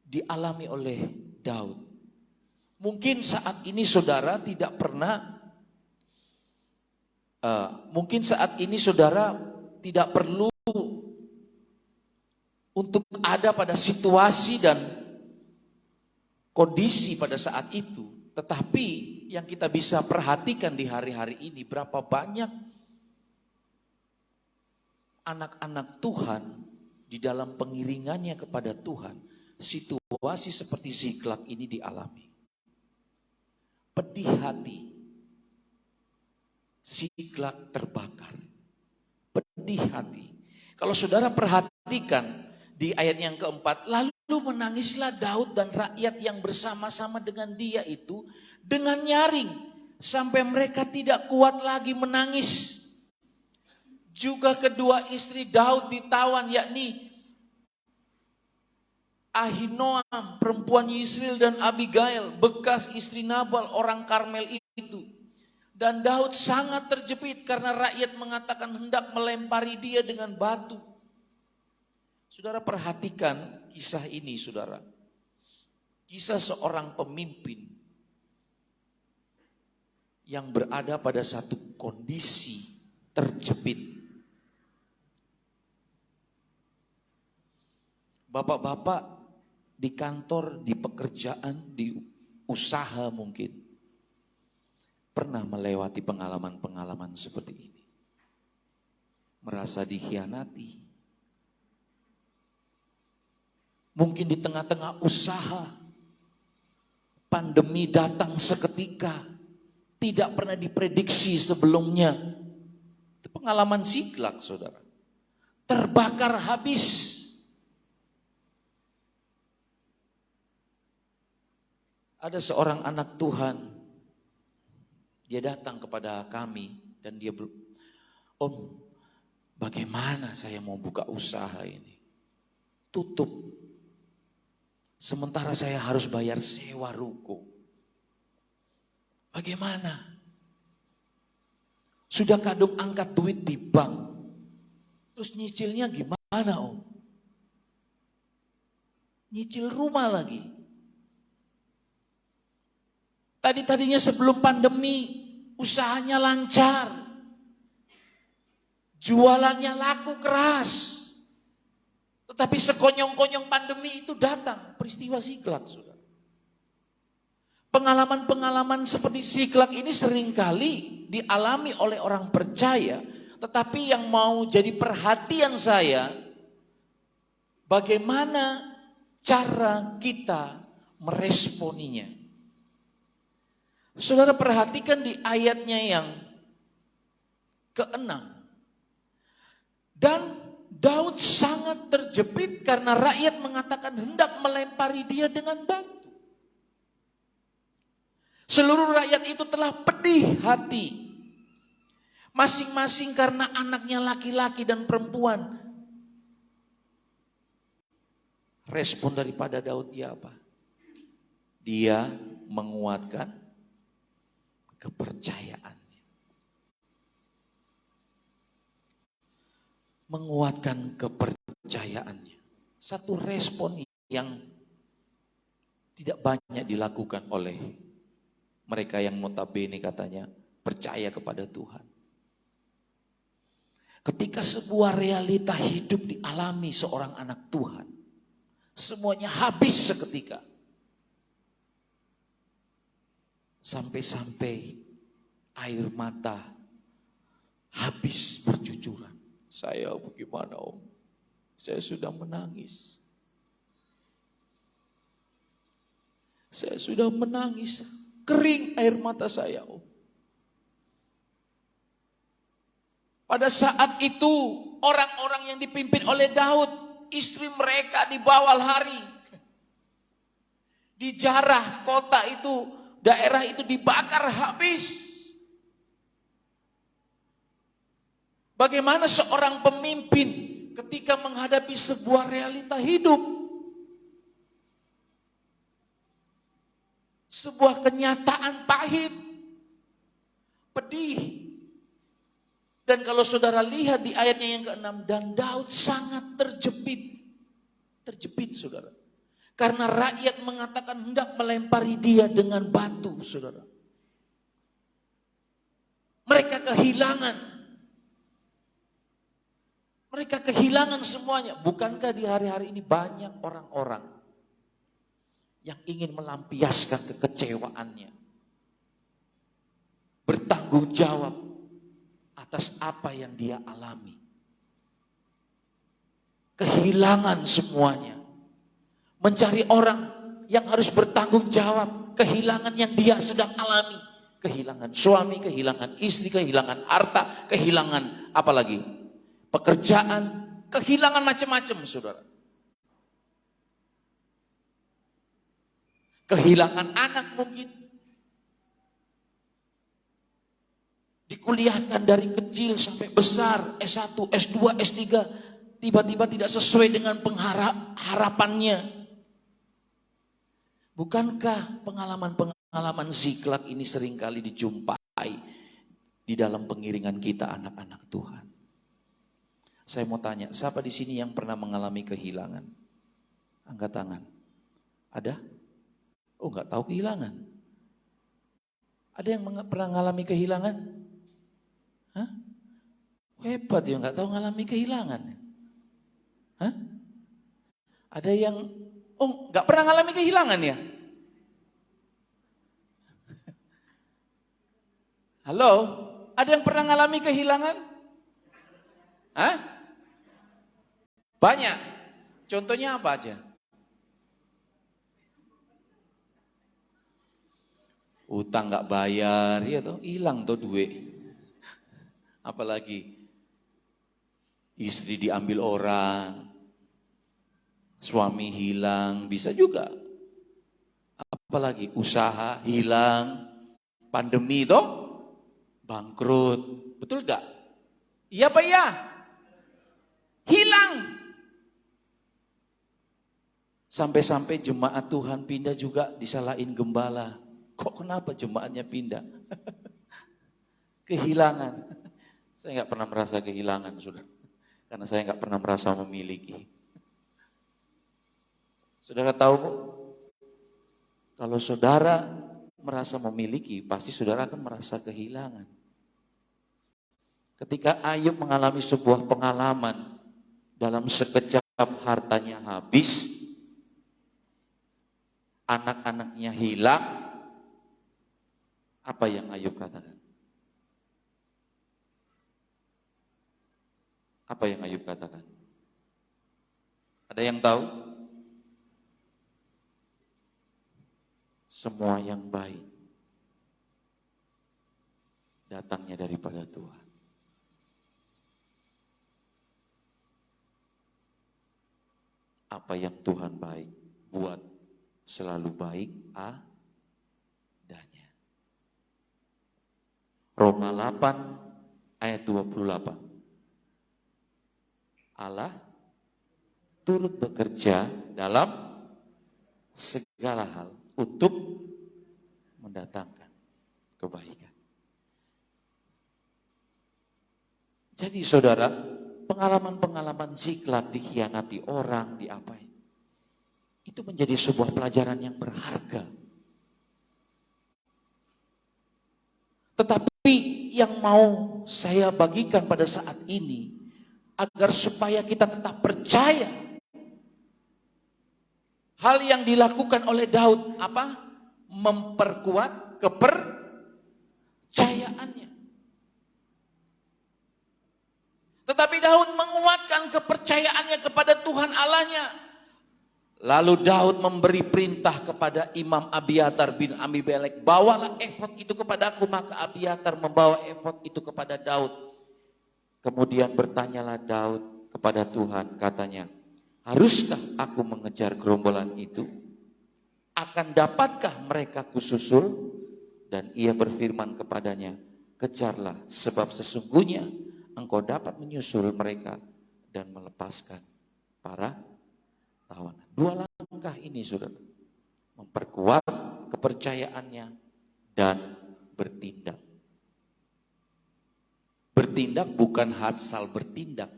dialami oleh Daud. Mungkin saat ini saudara tidak pernah, tidak perlu untuk ada pada situasi dan kondisi pada saat itu. Tetapi yang kita bisa perhatikan di hari-hari ini, berapa banyak anak-anak Tuhan di dalam pengiringannya kepada Tuhan, situasi seperti Ziklag ini dialami. Pedih hati, Ziklag terbakar. Pedih hati. Kalau saudara perhatikan di ayat yang keempat, lalu menangislah Daud dan rakyat yang bersama-sama dengan dia itu dengan nyaring sampai mereka tidak kuat lagi menangis. Juga kedua istri Daud ditawan, yakni Ahinoam perempuan Yisrael dan Abigail bekas istri Nabal orang Karmel itu. Dan Daud sangat terjepit karena rakyat mengatakan hendak melempari dia dengan batu. Saudara perhatikan kisah ini, saudara. Kisah seorang pemimpin yang berada pada satu kondisi terjepit. Bapak-bapak di kantor, di pekerjaan, di usaha mungkin pernah melewati pengalaman-pengalaman seperti ini. Merasa dikhianati. Mungkin di tengah-tengah usaha, pandemi datang seketika, tidak pernah diprediksi sebelumnya. Itu pengalaman Ziklag, saudara. Terbakar habis. Ada seorang anak Tuhan, dia datang kepada kami dan dia Om, bagaimana saya mau buka usaha ini? Tutup. Sementara saya harus bayar sewa ruko. Bagaimana? Sudah kadung angkat duit di bank. Terus nyicilnya gimana, Om? Nyicil rumah lagi. Tadinya sebelum pandemi usahanya lancar. Jualannya laku keras. Tetapi sekonyong-konyong pandemi itu datang, peristiwa Ziklag, saudara. Pengalaman-pengalaman seperti Ziklag ini seringkali dialami oleh orang percaya, tetapi yang mau jadi perhatian saya, bagaimana cara kita meresponinya. Saudara perhatikan di ayatnya yang ke-6. Dan Daud sangat terjepit karena rakyat mengatakan hendak melempari dia dengan batu. Seluruh rakyat itu telah pedih hati. Masing-masing karena anaknya laki-laki dan perempuan. Respon daripada Daud dia apa? Dia menguatkan kepercayaannya. Menguatkan kepercayaannya. Satu respon yang tidak banyak dilakukan oleh mereka yang notabene katanya percaya kepada Tuhan. Ketika sebuah realita hidup dialami seorang anak Tuhan, semuanya habis seketika. Sampai-sampai air mata habis bercucuran. Saya bagaimana Om? Saya sudah menangis. Saya sudah menangis. Kering air mata saya Om. Pada saat itu orang-orang yang dipimpin oleh Daud, istri mereka dibawa lari. Dijarah kota itu, daerah itu dibakar habis. Bagaimana seorang pemimpin ketika menghadapi sebuah realita hidup? Sebuah kenyataan pahit, pedih. Dan kalau saudara lihat di ayatnya yang ke-6, dan Daud sangat terjepit. Terjepit saudara. Karena rakyat mengatakan hendak melempari dia dengan batu saudara. Mereka kehilangan. Mereka kehilangan semuanya. Bukankah di hari-hari ini banyak orang-orang yang ingin melampiaskan kekecewaannya. Bertanggung jawab atas apa yang dia alami. Kehilangan semuanya. Mencari orang yang harus bertanggung jawab. Kehilangan yang dia sedang alami. Kehilangan suami, kehilangan istri, kehilangan harta, kehilangan apa lagi? Pekerjaan, kehilangan macam-macam saudara. Kehilangan anak mungkin. Dikuliahkan dari kecil sampai besar, S1, S2, S3, tiba-tiba tidak sesuai dengan harapannya. Bukankah pengalaman-pengalaman ziklat ini seringkali dijumpai di dalam pengiringan kita anak-anak Tuhan? Saya mau tanya, siapa di sini yang pernah mengalami kehilangan? Angkat tangan. Ada? Oh, nggak tahu kehilangan. Ada yang pernah mengalami kehilangan? Hah? Hebat ya, nggak tahu mengalami kehilangan. Hah? Ada yang nggak pernah mengalami kehilangan ya? Halo, ada yang pernah mengalami kehilangan? Hah? Banyak. Contohnya apa aja? Utang nggak bayar, ya toh, hilang tuh duit. Apalagi istri diambil orang, suami hilang, bisa juga. Apalagi usaha hilang, pandemi toh, bangkrut, betul gak? Iya apa iya? Hilang. Sampai-sampai jemaat Tuhan pindah juga disalahin gembala. Kok kenapa jemaatnya pindah? Kehilangan. Saya nggak pernah merasa kehilangan, saudara. Karena saya nggak pernah merasa memiliki. Saudara tahu, kalau saudara merasa memiliki, pasti saudara akan merasa kehilangan. Ketika Ayub mengalami sebuah pengalaman, dalam sekejap hartanya habis, anak-anaknya hilang, apa yang Ayub katakan? Apa yang Ayub katakan? Ada yang tahu? Semua yang baik datangnya daripada Tuhan. Apa yang Tuhan baik buat selalu baik adanya. Roma 8 ayat 28. Allah turut bekerja dalam segala hal untuk mendatangkan kebaikan. Jadi saudara, pengalaman-pengalaman Ziklag dikhianati orang, diapain, itu menjadi sebuah pelajaran yang berharga. Tetapi yang mau saya bagikan pada saat ini, agar supaya kita tetap percaya, hal yang dilakukan oleh Daud apa? Memperkuat kepercayaannya. Tetapi Daud menguatkan kepercayaannya kepada Tuhan Allahnya. Lalu Daud memberi perintah kepada Imam Abiatar bin Ambimelek, bawalah efod itu kepadaku. Maka Abiatar membawa efod itu kepada Daud. Kemudian bertanyalah Daud kepada Tuhan, katanya, haruskah aku mengejar gerombolan itu? Akan dapatkah mereka kususul? Dan ia berfirman kepadanya, kejarlah, sebab sesungguhnya engkau dapat menyusul mereka dan melepaskan para tawanan. Dua langkah ini saudara, memperkuat kepercayaannya dan bertindak. Bertindak bukan asal bertindak,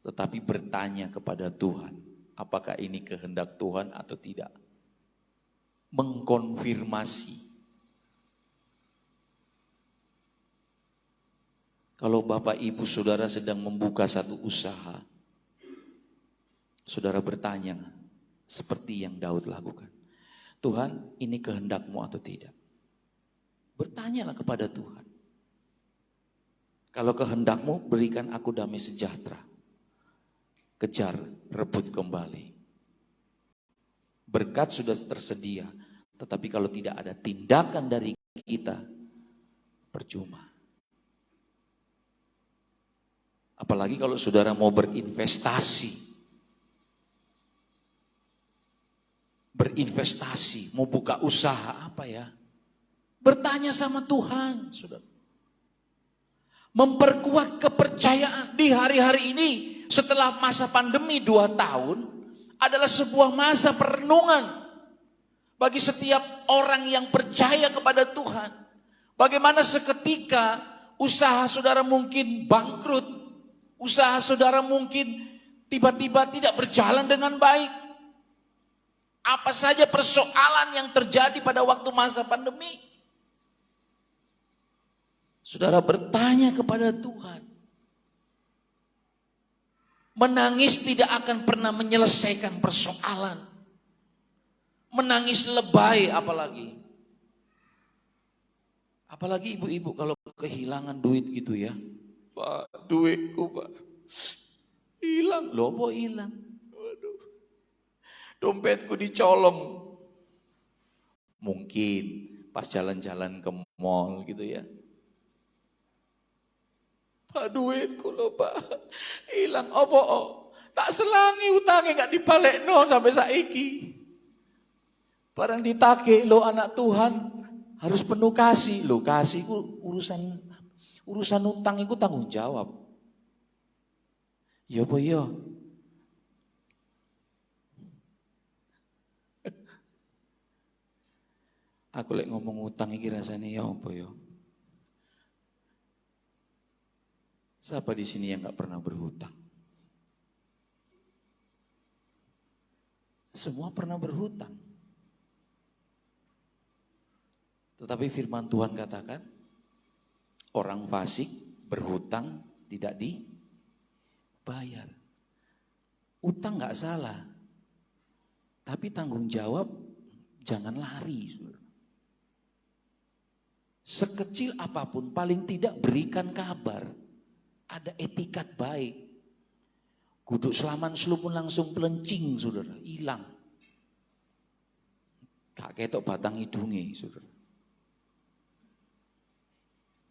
tetapi bertanya kepada Tuhan, apakah ini kehendak Tuhan atau tidak. Mengkonfirmasi. Kalau Bapak Ibu Saudara sedang membuka satu usaha, saudara bertanya seperti yang Daud lakukan, Tuhan, ini kehendak-Mu atau tidak? Bertanyalah kepada Tuhan. Kalau kehendak-Mu, berikan aku damai sejahtera. Kejar, rebut kembali. Berkat sudah tersedia, tetapi kalau tidak ada tindakan dari kita, percuma. Apalagi kalau saudara mau berinvestasi. Berinvestasi, mau buka usaha apa ya? Bertanya sama Tuhan, saudara. Memperkuat kepercayaan di hari-hari ini setelah masa pandemi 2 tahun adalah sebuah masa perenungan bagi setiap orang yang percaya kepada Tuhan. Bagaimana seketika usaha saudara mungkin bangkrut, usaha saudara mungkin tiba-tiba tidak berjalan dengan baik. Apa saja persoalan yang terjadi pada waktu masa pandemi? Saudara bertanya kepada Tuhan. Menangis tidak akan pernah menyelesaikan persoalan. Menangis lebay apalagi. Apalagi ibu-ibu kalau kehilangan duit gitu ya. Pak, duitku Pak. Hilang. Loh kok hilang? Waduh. Dompetku dicolong. Mungkin pas jalan-jalan ke mall gitu ya. Pak, duitku loh Pak, hilang apa? Tak selangi utangnya gak dibalekno sampai saiki. Barang ditagih lo anak Tuhan harus penuh kasih. Lo kasih ku urusan utang itu tanggung jawab. Ya apa ya? Aku lek ngomong utang iki rasane ya apa ya? Siapa di sini yang gak pernah berhutang? Semua pernah berhutang. Tetapi firman Tuhan katakan, orang fasik berhutang tidak dibayar. Utang gak salah, tapi tanggung jawab jangan lari. Sekecil apapun, paling tidak berikan kabar. Ada etikat baik. Guduk selaman selupun langsung pelencing, saudara, hilang. Gak ketok batang hidungnya, saudara.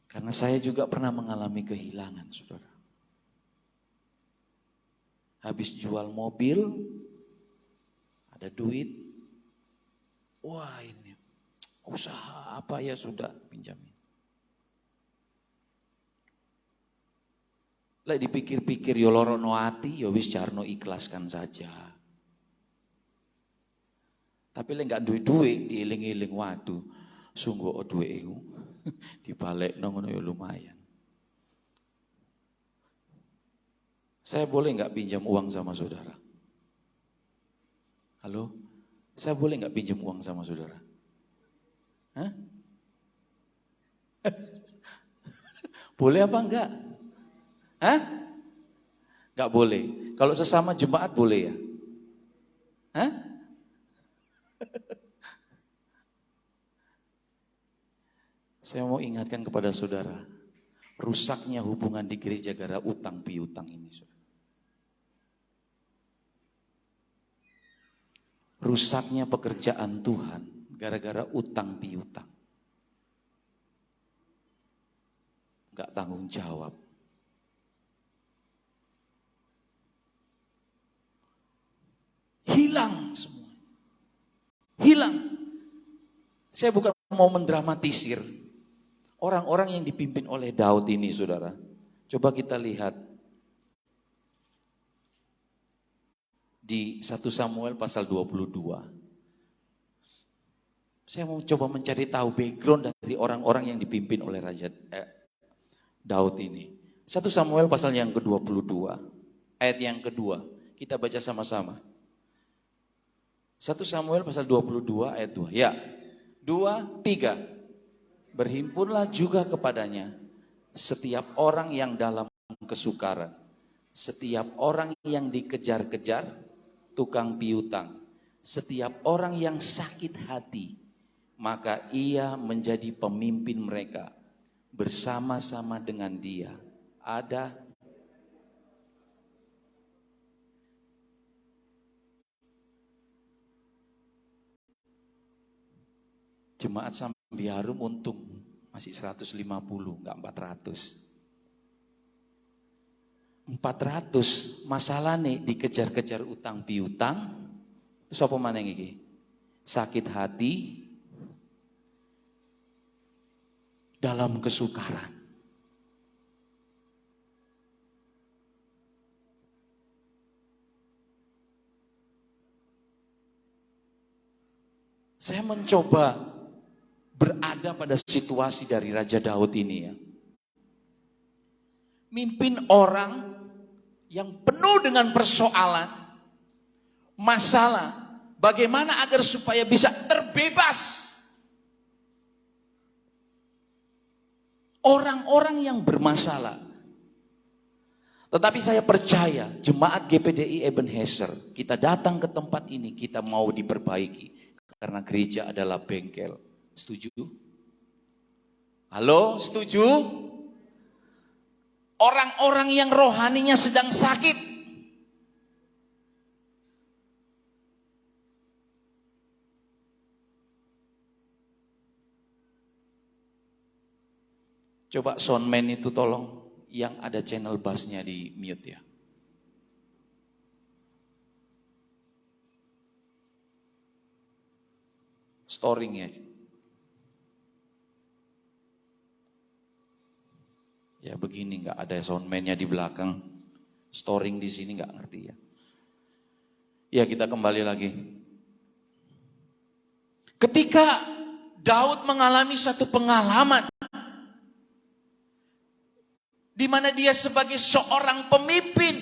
Karena saya juga pernah mengalami kehilangan, saudara. Habis jual mobil, ada duit. Wah ini, usaha apa ya sudah pinjamin. Lek dipikir-pikir yo lorono ati, yo wis jarno ikhlaskan saja. Tapi lek gak duwe-duwe dieling-eling, waduh, sungguh duwe iku dibalekno ngono yo lumayan. Saya boleh nggak pinjam uang sama saudara? Halo? Saya boleh nggak pinjam uang sama saudara? Hah? Boleh apa enggak? Hah? Enggak boleh. Kalau sesama jemaat boleh ya? Hah? Saya mau ingatkan kepada saudara, rusaknya hubungan di gereja gara utang piutang ini. Rusaknya pekerjaan Tuhan gara-gara utang piutang. Enggak tanggung jawab. Hilang semua. Hilang. Saya bukan mau mendramatisir. Orang-orang yang dipimpin oleh Daud ini, saudara. Coba kita lihat di 1 Samuel pasal 22. Saya mau coba mencari tahu background dari orang-orang yang dipimpin oleh Raja Daud ini. 1 Samuel pasal yang ke-22, ayat yang kedua. Kita baca sama-sama. 1 Samuel pasal 22 ayat 2. Ya, 2, 3. Berhimpunlah juga kepadanya setiap orang yang dalam kesukaran, setiap orang yang dikejar-kejar, tukang piutang, setiap orang yang sakit hati, maka ia menjadi pemimpin mereka. Bersama-sama dengan dia ada jemaat Sambiarum, untung masih 150, enggak 400. 400 masalah nih dikejar-kejar utang piutang. Terus apa mana ini? Sakit hati, dalam kesukaran. Saya mencoba berada pada situasi dari Raja Daud ini ya. Mimpin orang yang penuh dengan persoalan, masalah, bagaimana agar supaya bisa terbebas. Orang-orang yang bermasalah. Tetapi saya percaya jemaat GPDI Ebenezer, kita datang ke tempat ini, kita mau diperbaiki. Karena gereja adalah bengkel. Setuju? Halo, setuju? Orang-orang yang rohaninya sedang sakit. Coba soundman itu tolong yang ada channel bassnya di mute ya. Storing ya. Ya begini, nggak ada soundman-nya di belakang, storing di sini nggak ngerti ya. Ya kita kembali lagi. Ketika Daud mengalami satu pengalaman, di mana dia sebagai seorang pemimpin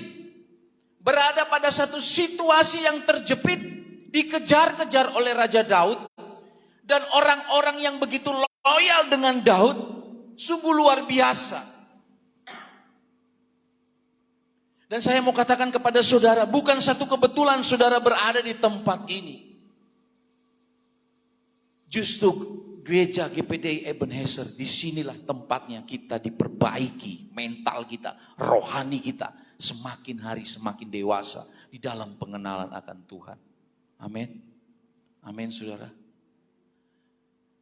berada pada satu situasi yang terjepit, dikejar-kejar oleh Raja Daud, dan orang-orang yang begitu loyal dengan Daud, sungguh luar biasa. Dan saya mau katakan kepada saudara, bukan satu kebetulan saudara berada di tempat ini. Justru gereja GPDI Ebenezer, disinilah tempatnya kita diperbaiki, mental kita, rohani kita, semakin hari semakin dewasa di dalam pengenalan akan Tuhan. Amin. Amin saudara.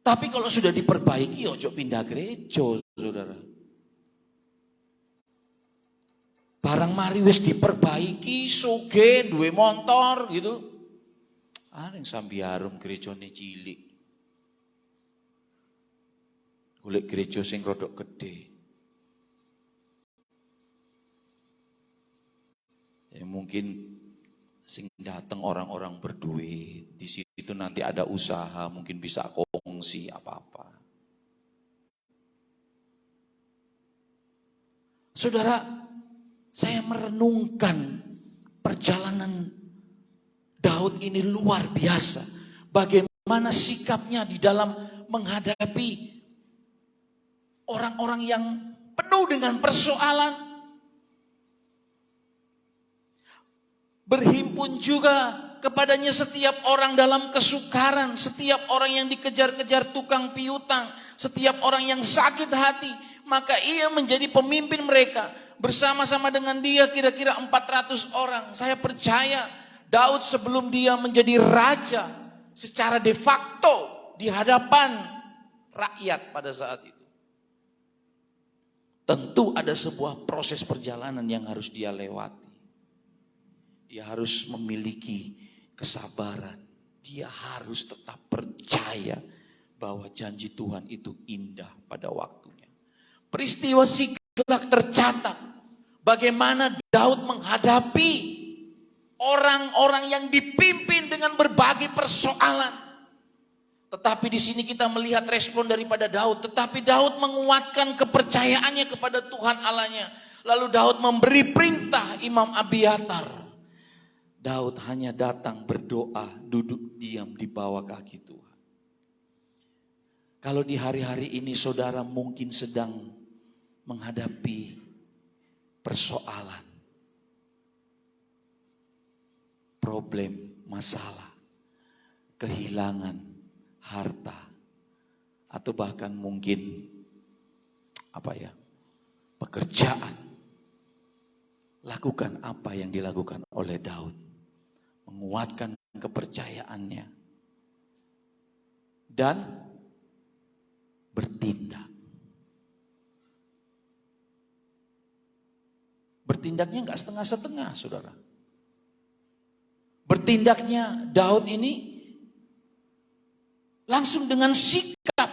Tapi kalau sudah diperbaiki, ojo pindah gereja saudara. Barang mari wis diperbaiki, soge, duwe motor gitu. Yang Sambiarum gerejane cilik. Golek gereja sing rodok gede. Ya, mungkin sing datang orang-orang berduit, di situ nanti ada usaha, mungkin bisa kongsi apa-apa. Saudara, saya merenungkan perjalanan Daud ini luar biasa. Bagaimana sikapnya di dalam menghadapi orang-orang yang penuh dengan persoalan. Berhimpun juga kepadanya setiap orang dalam kesukaran, setiap orang yang dikejar-kejar tukang piutang, setiap orang yang sakit hati, maka ia menjadi pemimpin mereka. Bersama-sama dengan dia kira-kira 400 orang. Saya percaya Daud sebelum dia menjadi raja secara de facto di hadapan rakyat pada saat itu, tentu ada sebuah proses perjalanan yang harus dia lewati. Dia harus memiliki kesabaran. Dia harus tetap percaya bahwa janji Tuhan itu indah pada waktunya. Peristiwa Siklag tercatat bagaimana Daud menghadapi orang-orang yang dipimpin dengan berbagai persoalan. Tetapi di sini kita melihat respon daripada Daud. Tetapi Daud menguatkan kepercayaannya kepada Tuhan Allahnya. Lalu Daud memberi perintah Imam Abiatar. Daud hanya datang berdoa, duduk diam di bawah kaki Tuhan. Kalau di hari-hari ini saudara mungkin sedang menghadapi persoalan, problem, masalah, kehilangan harta, atau bahkan mungkin pekerjaan. Lakukan apa yang dilakukan oleh Daud. Menguatkan kepercayaannya dan bertindak. Bertindaknya enggak setengah-setengah, saudara. Bertindaknya Daud ini langsung dengan sikap.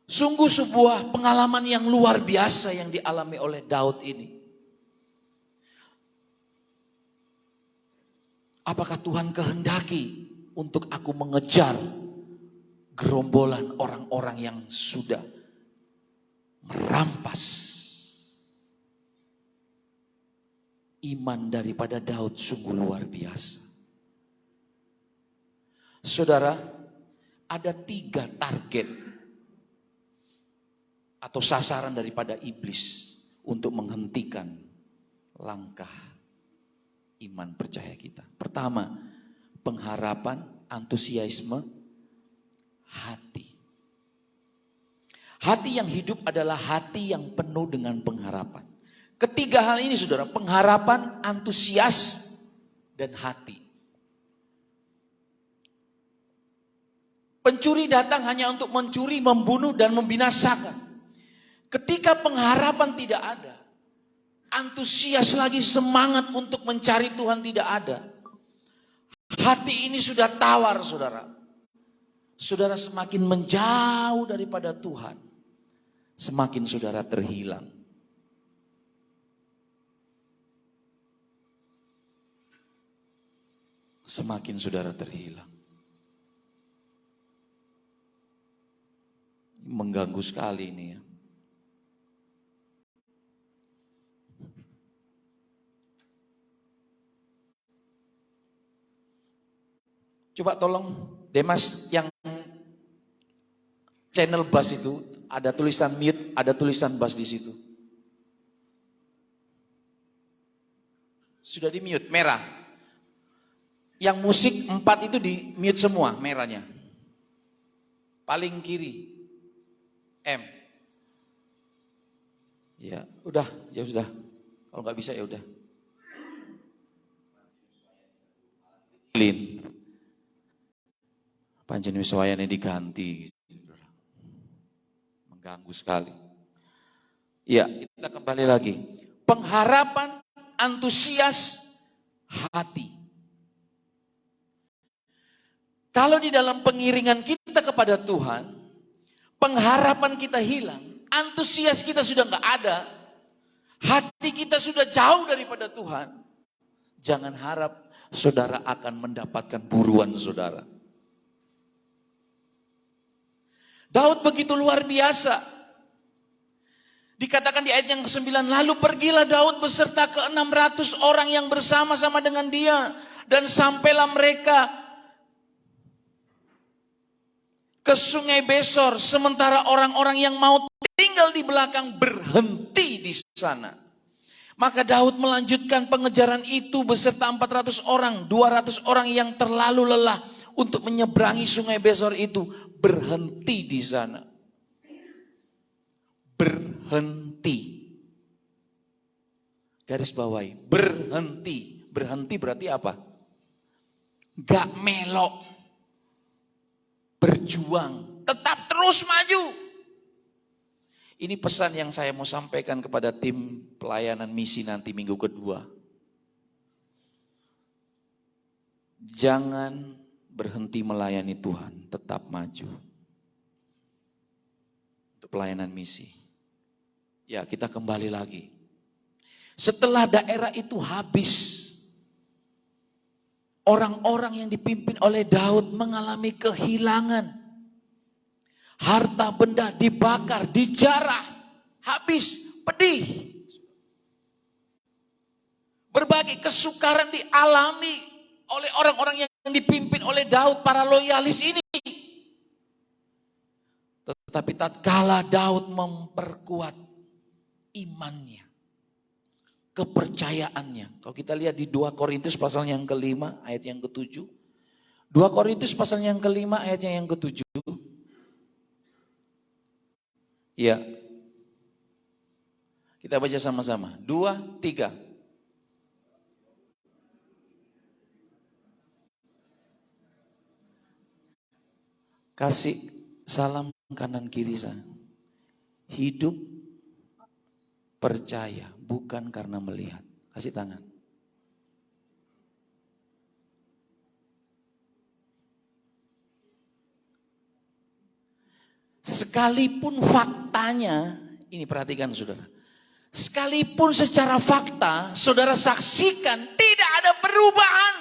Sungguh sebuah pengalaman yang luar biasa yang dialami oleh Daud ini. Apakah Tuhan kehendaki untuk aku mengejar gerombolan orang-orang yang sudah merampas iman daripada Daud? Sungguh luar biasa. Saudara, ada 3 target atau sasaran daripada iblis untuk menghentikan langkah iman percaya kita. Pertama, pengharapan, antusiasme, hati. Hati yang hidup adalah hati yang penuh dengan pengharapan. Ketiga hal ini saudara, pengharapan, antusias, dan hati. Pencuri datang hanya untuk mencuri, membunuh, dan membinasakan. Ketika pengharapan tidak ada, antusias lagi, semangat untuk mencari Tuhan tidak ada. Hati ini sudah tawar, saudara. Saudara semakin menjauh daripada Tuhan, semakin saudara terhilang. Semakin saudara terhilang. Mengganggu sekali ini ya. Coba tolong Demas yang channel bass itu ada tulisan mute, ada tulisan bass di situ. Sudah di mute, merah. Yang musik 4 itu di mute semua, merahnya. Paling kiri, M. Ya, udah, ya sudah. Kalau nggak bisa ya udah. Clean. Panjenengan diganti, mengganggu sekali. Ya, kita kembali lagi. Pengharapan, antusias, hati. Kalau di dalam pengiringan kita kepada Tuhan, pengharapan kita hilang, antusias kita sudah nggak ada, hati kita sudah jauh daripada Tuhan, jangan harap saudara akan mendapatkan buruan saudara. Daud begitu luar biasa. Dikatakan di ayat yang ke-9, lalu pergilah Daud beserta ke-600 orang yang bersama-sama dengan dia. Dan sampailah mereka ke sungai Besor. Sementara orang-orang yang mau tinggal di belakang berhenti di sana. Maka Daud melanjutkan pengejaran itu beserta 400 orang. 200 orang yang terlalu lelah untuk menyeberangi sungai Besor itu berhenti di sana. Berhenti. Garis bawahi, berhenti. Berhenti berarti apa? Gak melok. Berjuang, tetap terus maju. Ini pesan yang saya mau sampaikan kepada tim pelayanan misi nanti minggu kedua. Jangan berhenti melayani Tuhan, tetap maju. Untuk pelayanan misi. Ya, kita kembali lagi. Setelah daerah itu habis, orang-orang yang dipimpin oleh Daud mengalami kehilangan. Harta benda dibakar, dijarah, habis, pedih. Berbagai kesukaran dialami oleh orang-orang yang dipimpin oleh Daud, para loyalis ini. Tetapi tatkala Daud memperkuat imannya, kepercayaannya. Kalau kita lihat di 2 Korintus pasal yang ke-5 ayat yang ke-7. 2 Korintus pasal yang ke-5 ayatnya yang ke-7. Ya. Kita baca sama-sama. 2, 3. Kasih salam kanan kiri saya. Hidup percaya bukan karena melihat. Kasih tangan. Sekalipun faktanya, ini perhatikan saudara. Sekalipun secara fakta saudara saksikan tidak ada perubahan.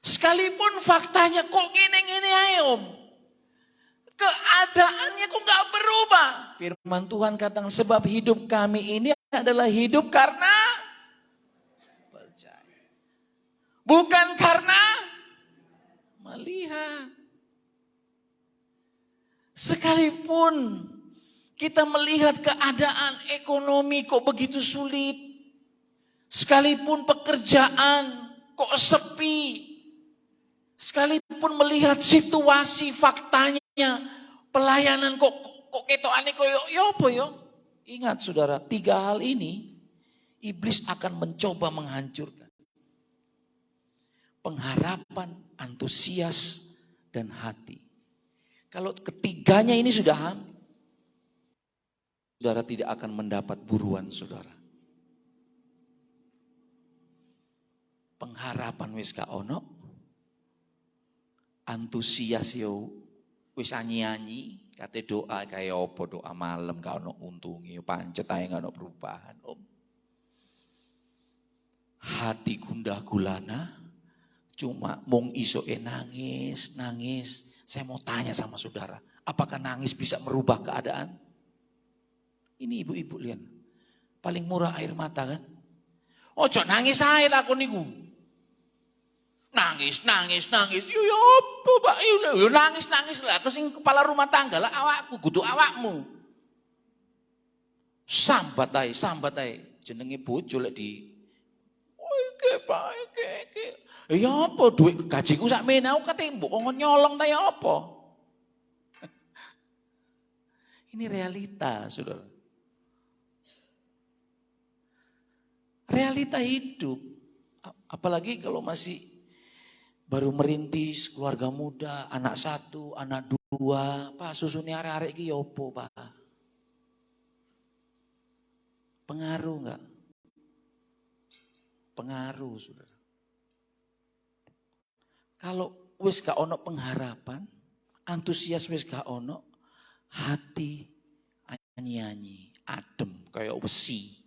Sekalipun faktanya kok gini-gini ayo om. Keadaannya kok gak berubah. Firman Tuhan katakan sebab hidup kami ini adalah hidup karena percaya. Bukan karena melihat. Sekalipun kita melihat keadaan ekonomi kok begitu sulit. Sekalipun pekerjaan kok sepi. Sekalipun melihat situasi faktanya. Pelayanan kok ketokane koyo yo apa yo? Ingat saudara, 3 hal ini iblis akan mencoba menghancurkan. Pengharapan, antusias, dan hati. Kalau ketiganya ini sudah hampir, saudara tidak akan mendapat buruan saudara. Pengharapan wis ka ono, antusias yo wis nyanyi, kate doa kaya apa doa malam gak ono untungi, pancet ae gak ono perubahan, Om. Hati gundah gulana, cuma mung isoke nangis. Saya mau tanya sama saudara, apakah nangis bisa merubah keadaan? Ini ibu-ibu lihat, paling murah air mata kan? Ojo nangis ae takon niku. Nangis. Yo apa Pak? Yo nangis lah. Kesing kepala rumah tangga lah awakku, kudu awakmu. Sambat ae. Jenenge bojo lek di. Oh iki Pak, iki. Ya apa duit gajiku sakmene aku kate mbok kok nyolong ta ya apa? Ini realita, Saudara. Realita hidup. Apalagi kalau masih baru merintis, keluarga muda, anak 1, anak 2, Pak susune arek-arek iki opo, Pak? Pengaruh enggak? Pengaruh, Saudara. Kalau wis gak ono pengharapan, antusias wis gak ono, hati nyanyi, adem kayak besi,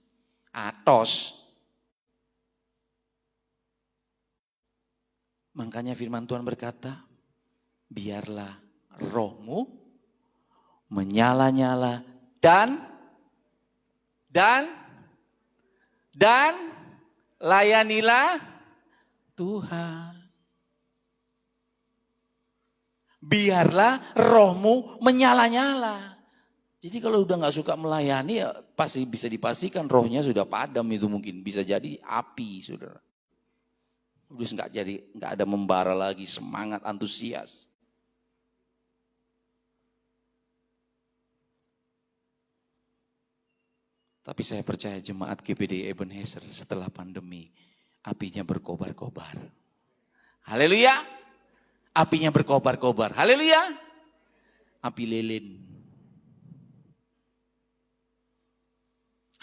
atos. Makanya firman Tuhan berkata, biarlah rohmu menyala-nyala dan layanilah Tuhan. Biarlah rohmu menyala-nyala. Jadi kalau udah gak suka melayani ya pasti bisa dipastikan rohnya sudah padam itu mungkin. Bisa jadi api saudara. Udah nggak ada membara lagi, semangat, antusias. Tapi saya percaya jemaat GBD Ebenezer setelah pandemi apinya berkobar-kobar. Haleluya. Apinya berkobar-kobar. Haleluya. Api lilin.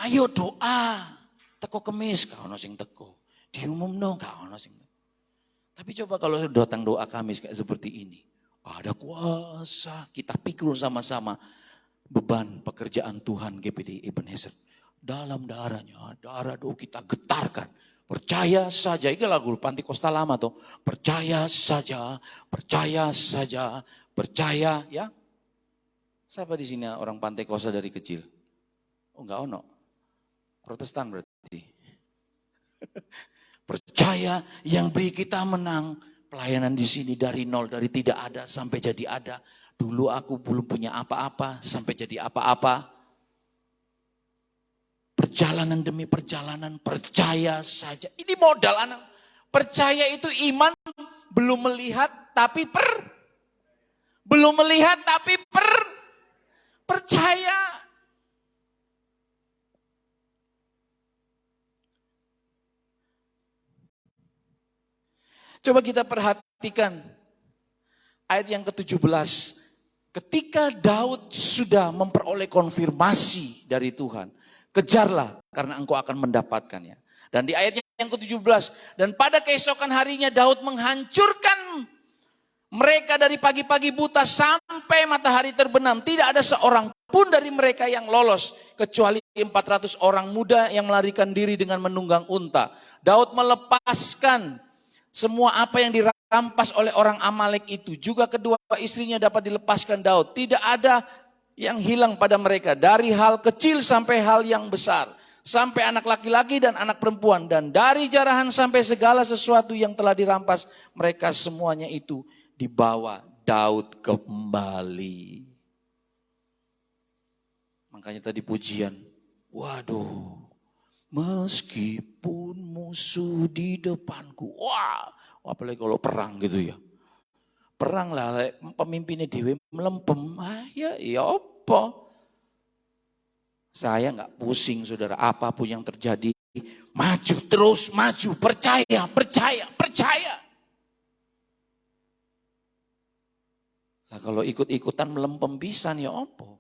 Ayo doa. Teko kemis kau ono sing teko. Diumumno kau ono sing. Tapi coba kalau datang doa Kamis kayak seperti ini. Ada kuasa. Kita pikul sama-sama beban pekerjaan Tuhan GBD Ebenezer. Dalam darahnya, darah doa kita getarkan. Percaya saja, ini lagu Pantekosta lama tuh. Percaya saja, percaya saja, percaya ya. Siapa di sini orang Pantekosta dari kecil? Oh enggak ono. Protestan berarti. Percaya yang beri kita menang. Pelayanan di sini dari nol, dari tidak ada sampai jadi ada. Dulu aku belum punya apa-apa sampai jadi apa-apa. Perjalanan demi perjalanan, percaya saja. Ini modal anak. Percaya itu iman, belum melihat tapi belum melihat tapi percaya. Coba kita perhatikan ayat yang ke-17. Ketika Daud sudah memperoleh konfirmasi dari Tuhan. Kejarlah karena engkau akan mendapatkannya. Dan di ayat yang ke-17. Dan pada keesokan harinya Daud menghancurkan mereka dari pagi-pagi buta sampai matahari terbenam. Tidak ada seorang pun dari mereka yang lolos. Kecuali 400 orang muda yang melarikan diri dengan menunggang unta. Daud melepaskan semua apa yang dirampas oleh orang Amalek itu. Juga kedua istrinya dapat dilepaskan Daud. Tidak ada yang hilang pada mereka. Dari hal kecil sampai hal yang besar. Sampai anak laki-laki dan anak perempuan. Dan dari jarahan sampai segala sesuatu yang telah dirampas. Mereka semuanya itu dibawa Daud kembali. Makanya tadi pujian. Waduh. Meskipun musuh di depanku. Wah, apalagi kalau perang gitu ya. Perang lah, pemimpinnya dewe melempem. Ya apa? Saya nggak pusing saudara, apapun yang terjadi. Maju terus, maju, percaya. Nah, kalau ikut-ikutan melempem pisan ya apa?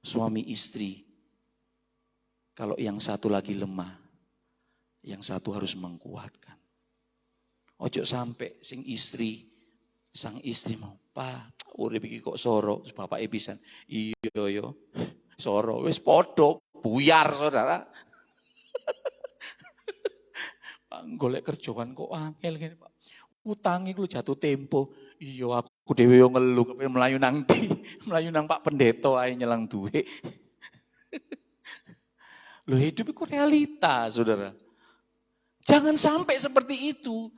Suami istri. Kalau yang satu lagi lemah, yang satu harus menguatkan. Ojo sampai sang istri mau, Pak, urip iki kok soro, bapak pisan. Iya yo, soro wis podo, buyar saudara. Pak, golek kerjaan kok angel ngene, Pak. Utangi lu jatuh tempo. Iya aku dhewe yo ngeluh, kepen melayu nang ndi? Melayu nang Pak Pendeta ae nyelang duit. Loh hidup itu realita saudara. Jangan sampai seperti itu.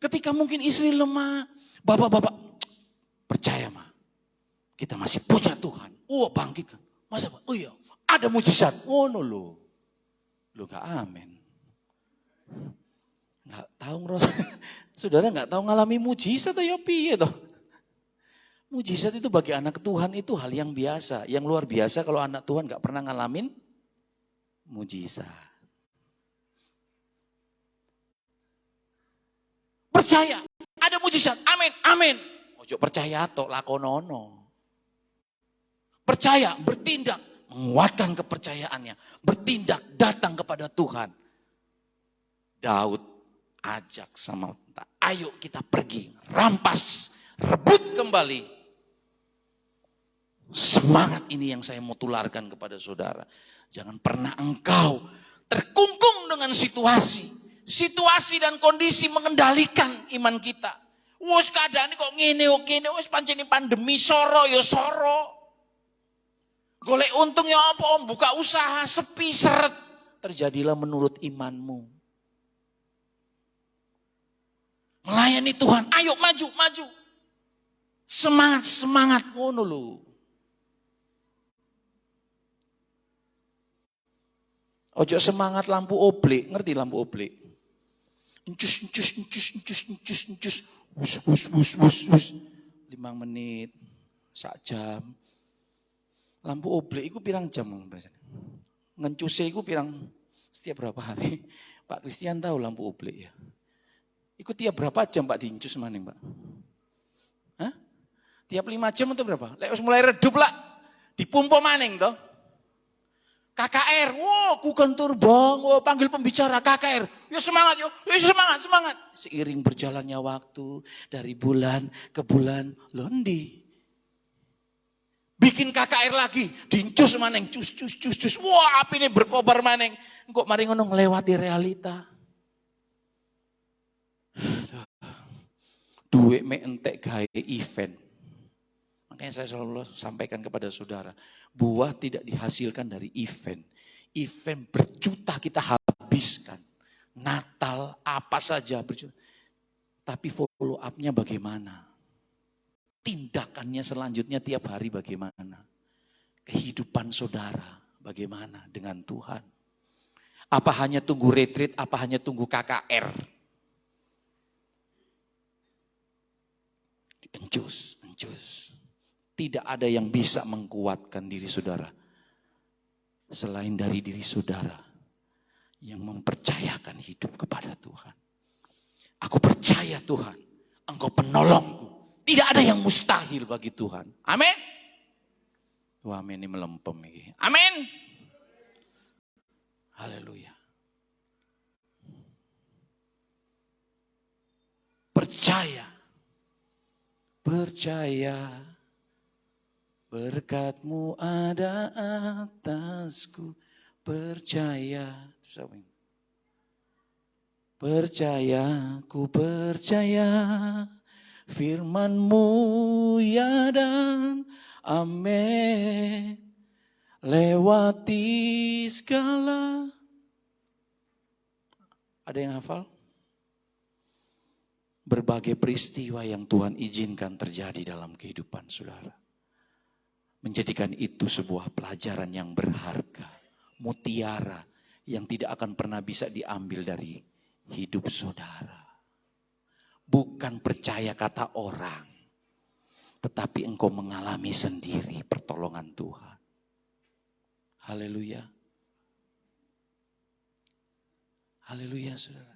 Ketika mungkin istri lemah. Bapak-bapak percaya mah. Kita masih punya Tuhan. Oh bangkitkan. Masa oh iya ada mujizat. Oh no lo. Lo gak amin. Gak tahu ngerasa. Saudara gak tahu ngalami mujizat atau ya piye toh. Mujizat itu bagi anak Tuhan itu hal yang biasa. Yang luar biasa kalau anak Tuhan gak pernah ngalamin mujizat. Percaya, ada mujizat. Amin, amin. Ojo percaya tok lakonono. Percaya, bertindak, menguatkan kepercayaannya, bertindak, datang kepada Tuhan. Daud ajak sama kita, ayo kita pergi, rampas, rebut kembali. Semangat ini yang saya mau tularkan kepada saudara. Jangan pernah engkau terkungkung dengan situasi. Situasi dan kondisi mengendalikan iman kita. Wes keadaan ini kok ngene wes pancen pandemi soro ya soro. Golek untung ya apa om, buka usaha sepi seret. Terjadilah menurut imanmu. Melayani Tuhan, ayo maju. Semangat ngono lho. Ojo semangat lampu oblik, ngerti lampu oblik? Encus. Wus. 5 menit, 1 jam. Lampu oblik itu pirang jam? Ngencuse itu pirang setiap berapa hari? Pak Christian tahu lampu oblik ya. Itu tiap berapa jam Pak diincus maning Pak? Hah? Tiap 5 jam atau berapa? Lek mulai redup lah, dipumpa maning toh. KKR, ku kentur bang, panggil pembicara KKR. Ya semangat yo, semangat. Seiring berjalannya waktu dari bulan ke bulan, londi. Bikin KKR lagi, dincus maneng, cus. Wah, api ini berkobar maneng. Kok mari ngono ngelewati realita. Duit me entek gawe event. Makanya saya selalu sampaikan kepada saudara, buah tidak dihasilkan dari event. Event berjuta kita habiskan. Natal, apa saja berjuta. Tapi follow up-nya bagaimana? Tindakannya selanjutnya tiap hari bagaimana? Kehidupan saudara bagaimana dengan Tuhan? Apa hanya tunggu retreat, apa hanya tunggu KKR? Encus. Tidak ada yang bisa menguatkan diri saudara selain dari diri saudara yang mempercayakan hidup kepada Tuhan. Aku percaya Tuhan, Engkau penolongku. Tidak ada yang mustahil bagi Tuhan. Amin. Wah, amin ini melempem ini. Amin. Haleluya. Percaya. Berkat-Mu ada atasku, percaya. Ku percaya, firman-Mu ya dan amin. Lewati segala. Ada yang hafal? Berbagai peristiwa yang Tuhan izinkan terjadi dalam kehidupan saudara. Menjadikan itu sebuah pelajaran yang berharga. Mutiara yang tidak akan pernah bisa diambil dari hidup saudara. Bukan percaya kata orang. Tetapi engkau mengalami sendiri pertolongan Tuhan. Haleluya. Haleluya saudara.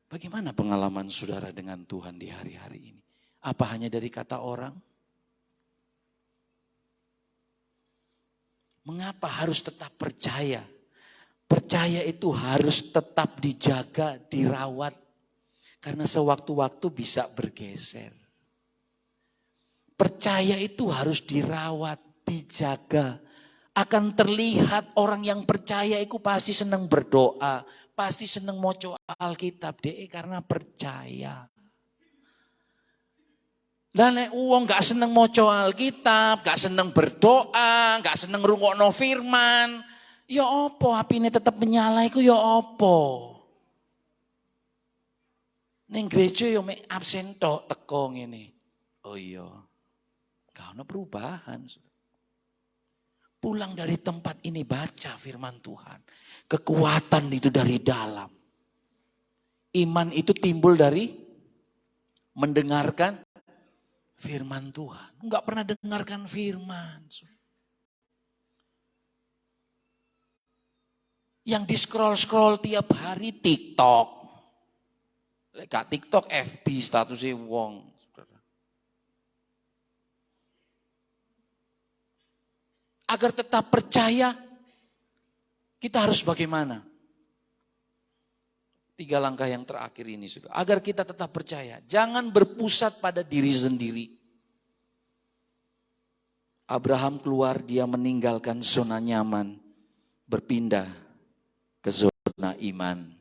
Bagaimana pengalaman saudara dengan Tuhan di hari-hari ini? Apa hanya dari kata orang? Mengapa harus tetap percaya? Percaya itu harus tetap dijaga, dirawat. Karena sewaktu-waktu bisa bergeser. Percaya itu harus dirawat, dijaga. Akan terlihat orang yang percaya itu pasti senang berdoa. Pasti senang moco Alkitab deh karena percaya. Dan uang gak seneng moco Alkitab, gak seneng berdoa, gak seneng rungokno firman. Ya opo, api ini tetap menyala iku ya opo. Ning gereja yo mek absen tok teko ngene. Oh iya. Gak ono perubahan. Pulang dari tempat ini baca firman Tuhan. Kekuatan itu dari dalam. Iman itu timbul dari mendengarkan firman Tuhan. Enggak pernah dengarkan firman. Yang di scroll tiap hari TikTok. Lek TikTok FB statusnya wong. Agar tetap percaya, kita harus bagaimana? 3 langkah yang terakhir ini sudah. Agar kita tetap percaya. Jangan berpusat pada diri sendiri. Abraham keluar, dia meninggalkan zona nyaman, berpindah ke zona iman.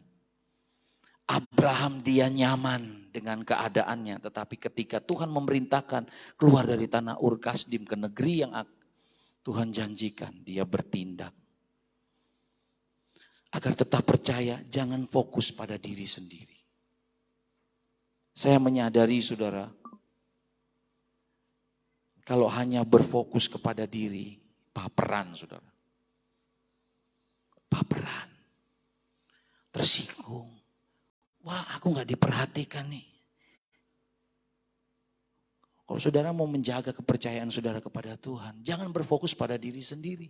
Abraham dia nyaman dengan keadaannya, tetapi ketika Tuhan memerintahkan keluar dari tanah Ur Kasdim ke negeri yang Tuhan janjikan, dia bertindak. Agar tetap percaya, jangan fokus pada diri sendiri. Saya menyadari saudara, kalau hanya berfokus kepada diri, baperan saudara. Baperan, tersinggung. Wah, aku gak diperhatikan nih. Kalau saudara mau menjaga kepercayaan saudara kepada Tuhan, jangan berfokus pada diri sendiri.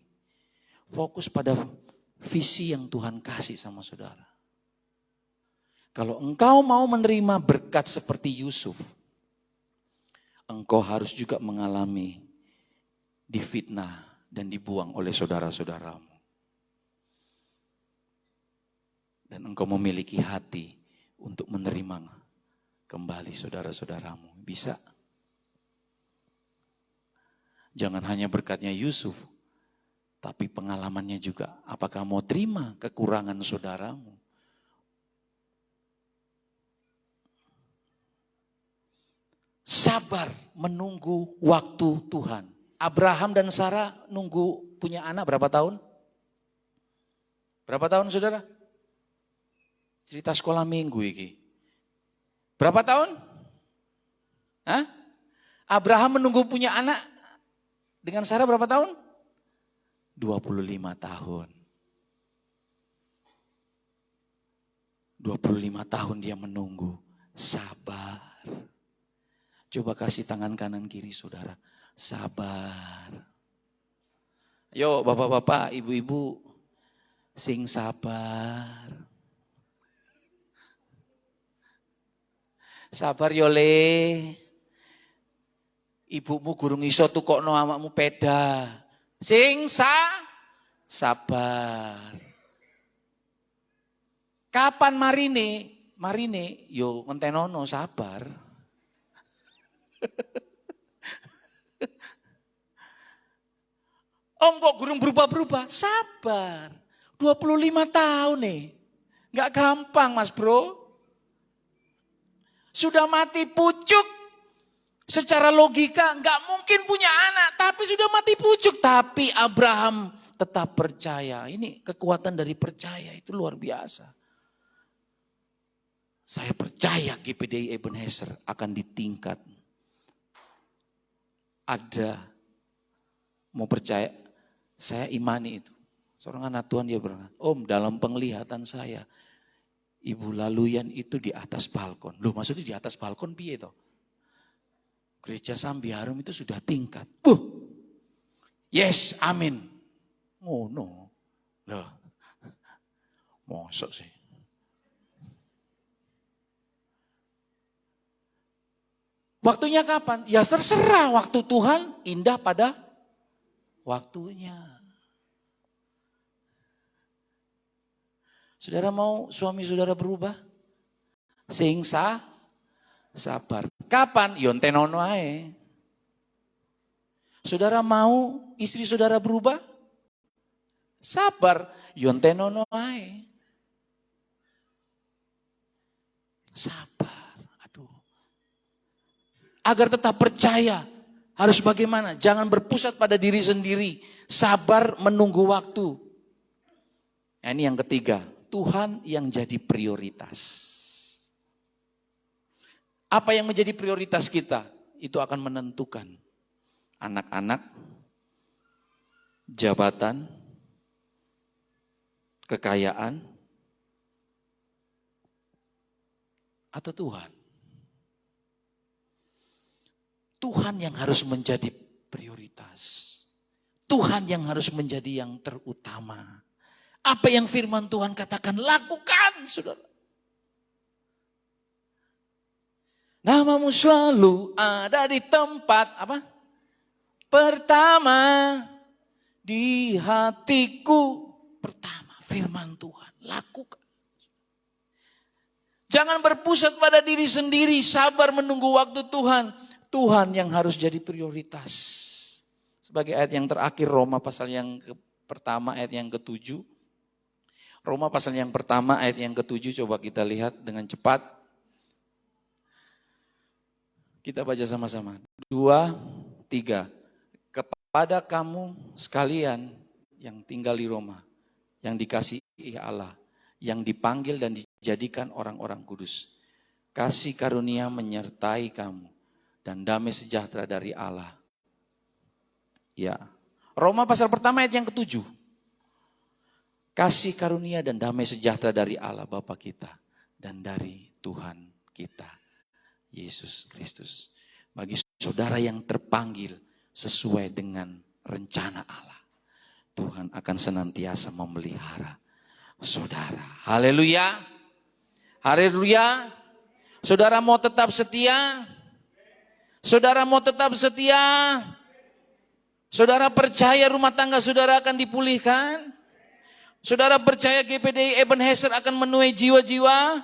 Fokus pada visi yang Tuhan kasih sama saudara. Kalau engkau mau menerima berkat seperti Yusuf, engkau harus juga mengalami difitnah dan dibuang oleh saudara-saudaramu. Dan engkau memiliki hati untuk menerima kembali saudara-saudaramu. Bisa. Jangan hanya berkatnya Yusuf, tapi pengalamannya juga. Apakah mau terima kekurangan saudaramu? Sabar menunggu waktu Tuhan. Abraham dan Sarah nunggu punya anak berapa tahun? Berapa tahun saudara? Cerita sekolah minggu ini. Berapa tahun? Hah? Abraham menunggu punya anak dengan Sarah berapa tahun? 25 tahun. 25 tahun dia menunggu. Sabar. Coba kasih tangan kanan kiri saudara. Sabar. Ayo bapak-bapak, ibu-ibu. Sing sabar. Sabar yo le. Ibumu gurung iso tukokno awakmu peda. Sing sabar. Kapan marine? Marine yo ngentenono sabar. Om kok gurung berubah-berubah? Sabar. 25 tahun nih. Gak gampang mas bro. Sudah mati pucuk. Secara logika gak mungkin punya anak. Tapi sudah mati pucuk. Tapi Abraham tetap percaya. Ini kekuatan dari percaya itu luar biasa. Saya percaya GPDI Ebenezer akan ditingkat. Ada. Mau percaya. Saya imani itu. Seorang anak Tuhan dia berkata, Om dalam penglihatan saya. Ibu Laluyan itu di atas balkon. Loh maksudnya di atas balkon piye toh? Gereja Sambi Harum itu sudah tingkat. Yes, amin. Oh no. Loh. Mosok sih. Waktunya kapan? Ya terserah waktu Tuhan indah pada waktunya. Saudara mau suami saudara berubah? Sing sabar. Kapan? Yontenono ae. Saudara mau istri saudara berubah? Sabar. Yontenono ae. Sabar. Aduh. Agar tetap percaya. Harus bagaimana? Jangan berpusat pada diri sendiri. Sabar menunggu waktu. Nah, ini yang ketiga. Tuhan yang jadi prioritas. Apa yang menjadi prioritas kita? Itu akan menentukan anak-anak, jabatan, kekayaan, atau Tuhan. Tuhan yang harus menjadi prioritas. Tuhan yang harus menjadi yang terutama. Apa yang firman Tuhan katakan, lakukan saudara. Namamu selalu ada di tempat apa? Pertama di hatiku. Pertama firman Tuhan, lakukan. Jangan berpusat pada diri sendiri, sabar menunggu waktu Tuhan. Tuhan yang harus jadi prioritas. sebagai ayat yang terakhir, Roma pasal yang pertama ayat yang ke-7. Roma pasal yang pertama ayat yang ke-7, coba kita lihat dengan cepat. Kita baca sama-sama. 2, 3. Kepada kamu sekalian yang tinggal di Roma, yang dikasihi Allah, yang dipanggil dan dijadikan orang-orang kudus. Kasih karunia menyertai kamu dan damai sejahtera dari Allah. Ya, Roma pasal pertama ayat yang ke-7. Kasih karunia dan damai sejahtera dari Allah Bapa kita dan dari Tuhan kita, Yesus Kristus. Bagi saudara yang terpanggil sesuai dengan rencana Allah, Tuhan akan senantiasa memelihara saudara. Haleluya. Haleluya. Saudara mau tetap setia? Saudara mau tetap setia? Saudara percaya rumah tangga saudara akan dipulihkan? Saudara percaya GPDI Ebenezer akan menuai jiwa-jiwa?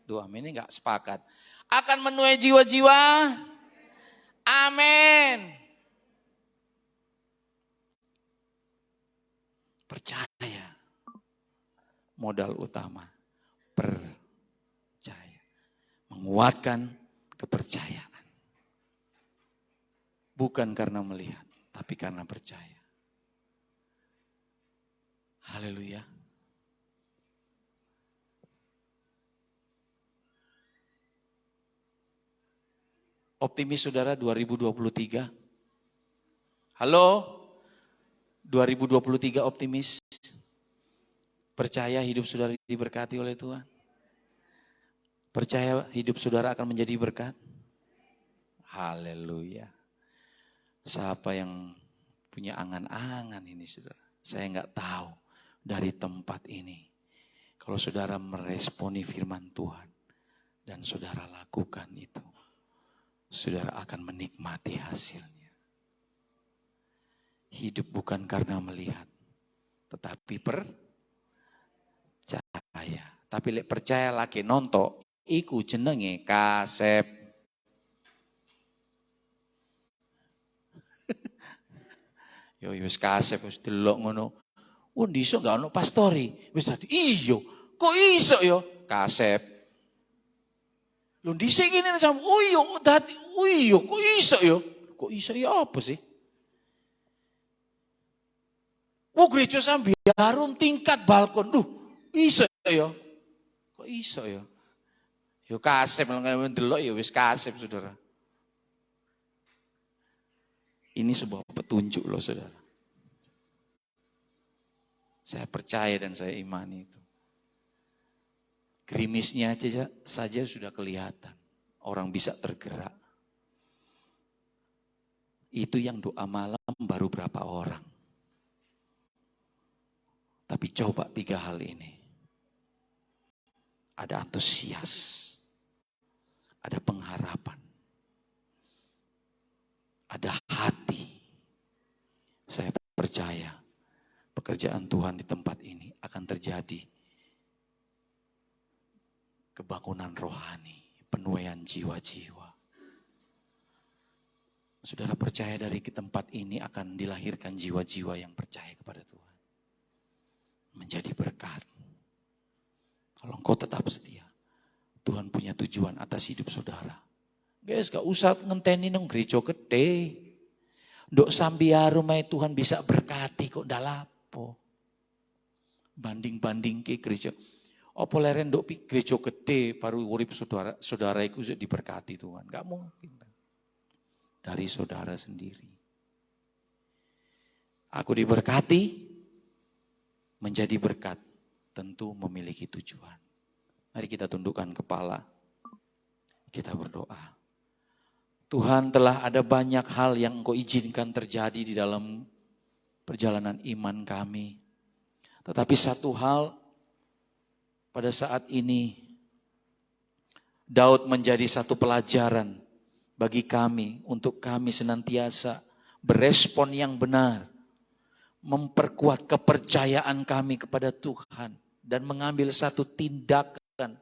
Dua, ini enggak sepakat. Akan menuai jiwa-jiwa? Amin. Percaya. Modal utama. Percaya. Menguatkan kepercayaan. Bukan karena melihat, tapi karena percaya. Haleluya. Optimis saudara 2023? Halo? 2023 optimis? Percaya hidup saudara diberkati oleh Tuhan? Percaya hidup saudara akan menjadi berkat? Haleluya. Siapa yang punya angan-angan ini saudara? Saya enggak tahu dari tempat ini. Kalau saudara meresponi firman Tuhan dan saudara lakukan itu, saudara akan menikmati hasilnya. Hidup bukan karena melihat, tetapi percaya. Tapi lek percaya lagi nonton, iku jenenge kasep. Yo wis kasep wis delok ngono. Oh iso gak ono pastori. Wis dadi iyo, kok iso yo kasep. Lho dhisik ngene jam oh iya kok iso yo? Kok iso ya apa sih? Oh gereja sambil harum tingkat balkon. Duh, iso yo. Kok iso yo? Yo kasep nang delok yo wis kasep Saudara. Ini sebuah petunjuk loh saudara. Saya percaya dan saya imani itu. Gerimisnya saja sudah kelihatan. Orang bisa tergerak. Itu yang doa malam baru berapa orang. Tapi coba 3 hal ini. Ada antusias. Ada pengharapan. Ada hati. Saya percaya pekerjaan Tuhan di tempat ini akan terjadi kebangunan rohani, penuaian jiwa-jiwa. Saudara percaya dari tempat ini akan dilahirkan jiwa-jiwa yang percaya kepada Tuhan. Menjadi berkat. Kalau engkau tetap setia, Tuhan punya tujuan atas hidup saudara. Guys, gak usah ngenteni nang gereja gede. Ndok sambiar rumah Tuhan bisa berkati kok ndalapo. Banding-banding ke gereja. Apa leren ndok gereja gede baru urip saudara iku diberkati Tuhan. Gak mungkin. Dari saudara sendiri. Aku diberkati menjadi berkat tentu memiliki tujuan. Mari kita tundukkan kepala. Kita berdoa. Tuhan, telah ada banyak hal yang Engkau izinkan terjadi di dalam perjalanan iman kami. Tetapi satu hal pada saat ini Daud menjadi satu pelajaran bagi kami untuk kami senantiasa berespon yang benar, memperkuat kepercayaan kami kepada Tuhan dan mengambil satu tindakan,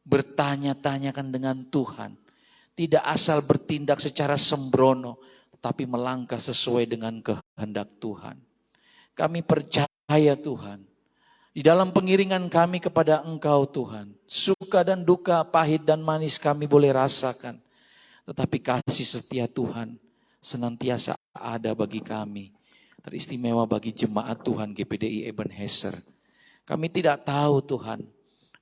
bertanya-tanyakan dengan Tuhan. Tidak asal bertindak secara sembrono, tetapi melangkah sesuai dengan kehendak Tuhan. Kami percaya Tuhan, di dalam pengiringan kami kepada Engkau Tuhan, suka dan duka, pahit dan manis kami boleh rasakan. Tetapi kasih setia Tuhan senantiasa ada bagi kami. Teristimewa bagi jemaat Tuhan GPDI Ebenezer. Kami tidak tahu Tuhan,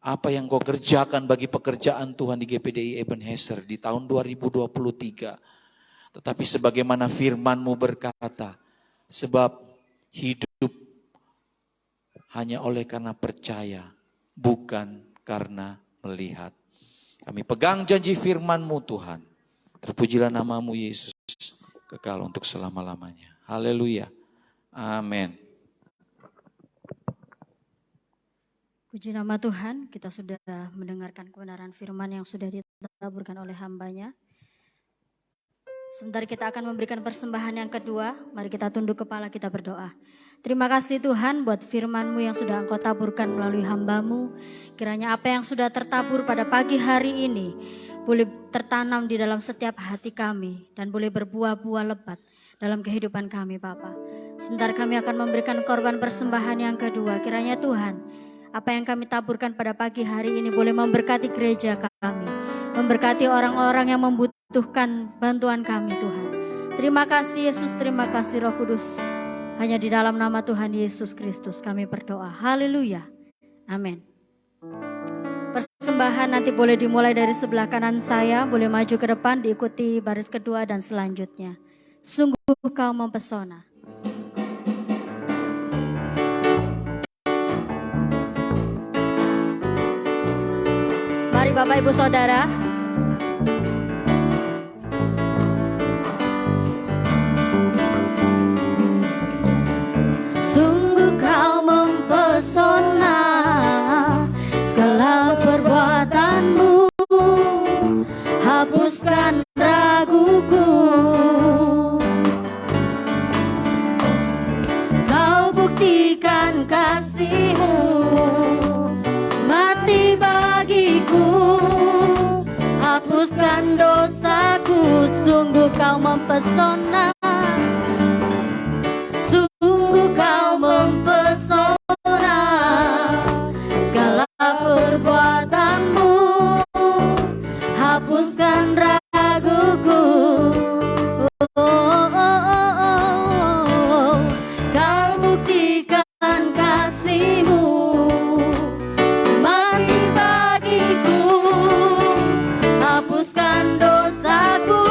apa yang Kau kerjakan bagi pekerjaan Tuhan di GPDI Ebenezer di tahun 2023. Tetapi sebagaimana firman-Mu berkata, sebab hidup hanya oleh karena percaya, bukan karena melihat. Kami pegang janji firman-Mu Tuhan. Terpujilah nama-Mu Yesus, kekal untuk selama-lamanya. Haleluya. Amin. Puji nama Tuhan, kita sudah mendengarkan kebenaran firman yang sudah ditaburkan oleh hamba-Nya. Sebentar kita akan memberikan persembahan yang kedua. Mari kita tunduk kepala, kita berdoa. Terima kasih Tuhan buat firman-Mu yang sudah Engkau taburkan melalui hamba-Mu. Kiranya apa yang sudah tertabur pada pagi hari ini boleh tertanam di dalam setiap hati kami dan boleh berbuah-buah lebat dalam kehidupan kami Bapa. Sebentar kami akan memberikan korban persembahan yang kedua. Kiranya Tuhan, apa yang kami taburkan pada pagi hari ini boleh memberkati gereja kami, memberkati orang-orang yang membutuhkan bantuan kami Tuhan. Terima kasih Yesus, terima kasih Roh Kudus. Hanya di dalam nama Tuhan Yesus Kristus kami berdoa. Haleluya. Amin. Persembahan nanti boleh dimulai dari sebelah kanan saya, boleh maju ke depan, diikuti baris kedua dan selanjutnya. Sungguh Kau mempesona. Mari Bapak Ibu Saudara. Sungguh Kau mempesona, segala perbuatanmu hapuskan raguku. Kau buktikan kasih-Mu, mati bagiku, hapuskan dosaku. Sungguh Kau mempesona, sungguh Kau mempesona, segala perbuatanmu hapuskan raguku. Kau buktikan kasih-Mu, mati bagiku, hapuskan dosaku.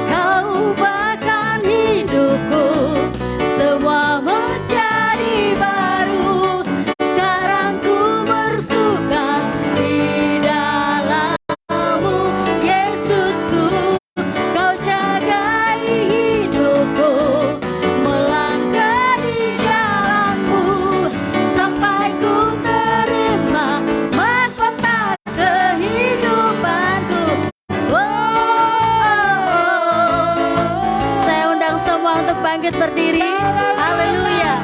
Kau ubahkan hidupku, semua menjadi baru. Sekarang ku bersuka di dalam-Mu, Yesusku. Kau jagai hidupku, melangkah di jalan-Mu, sampai ku terima mahkota kehidupanku. Saya undang semua untuk bangkit berdiri. Haleluya.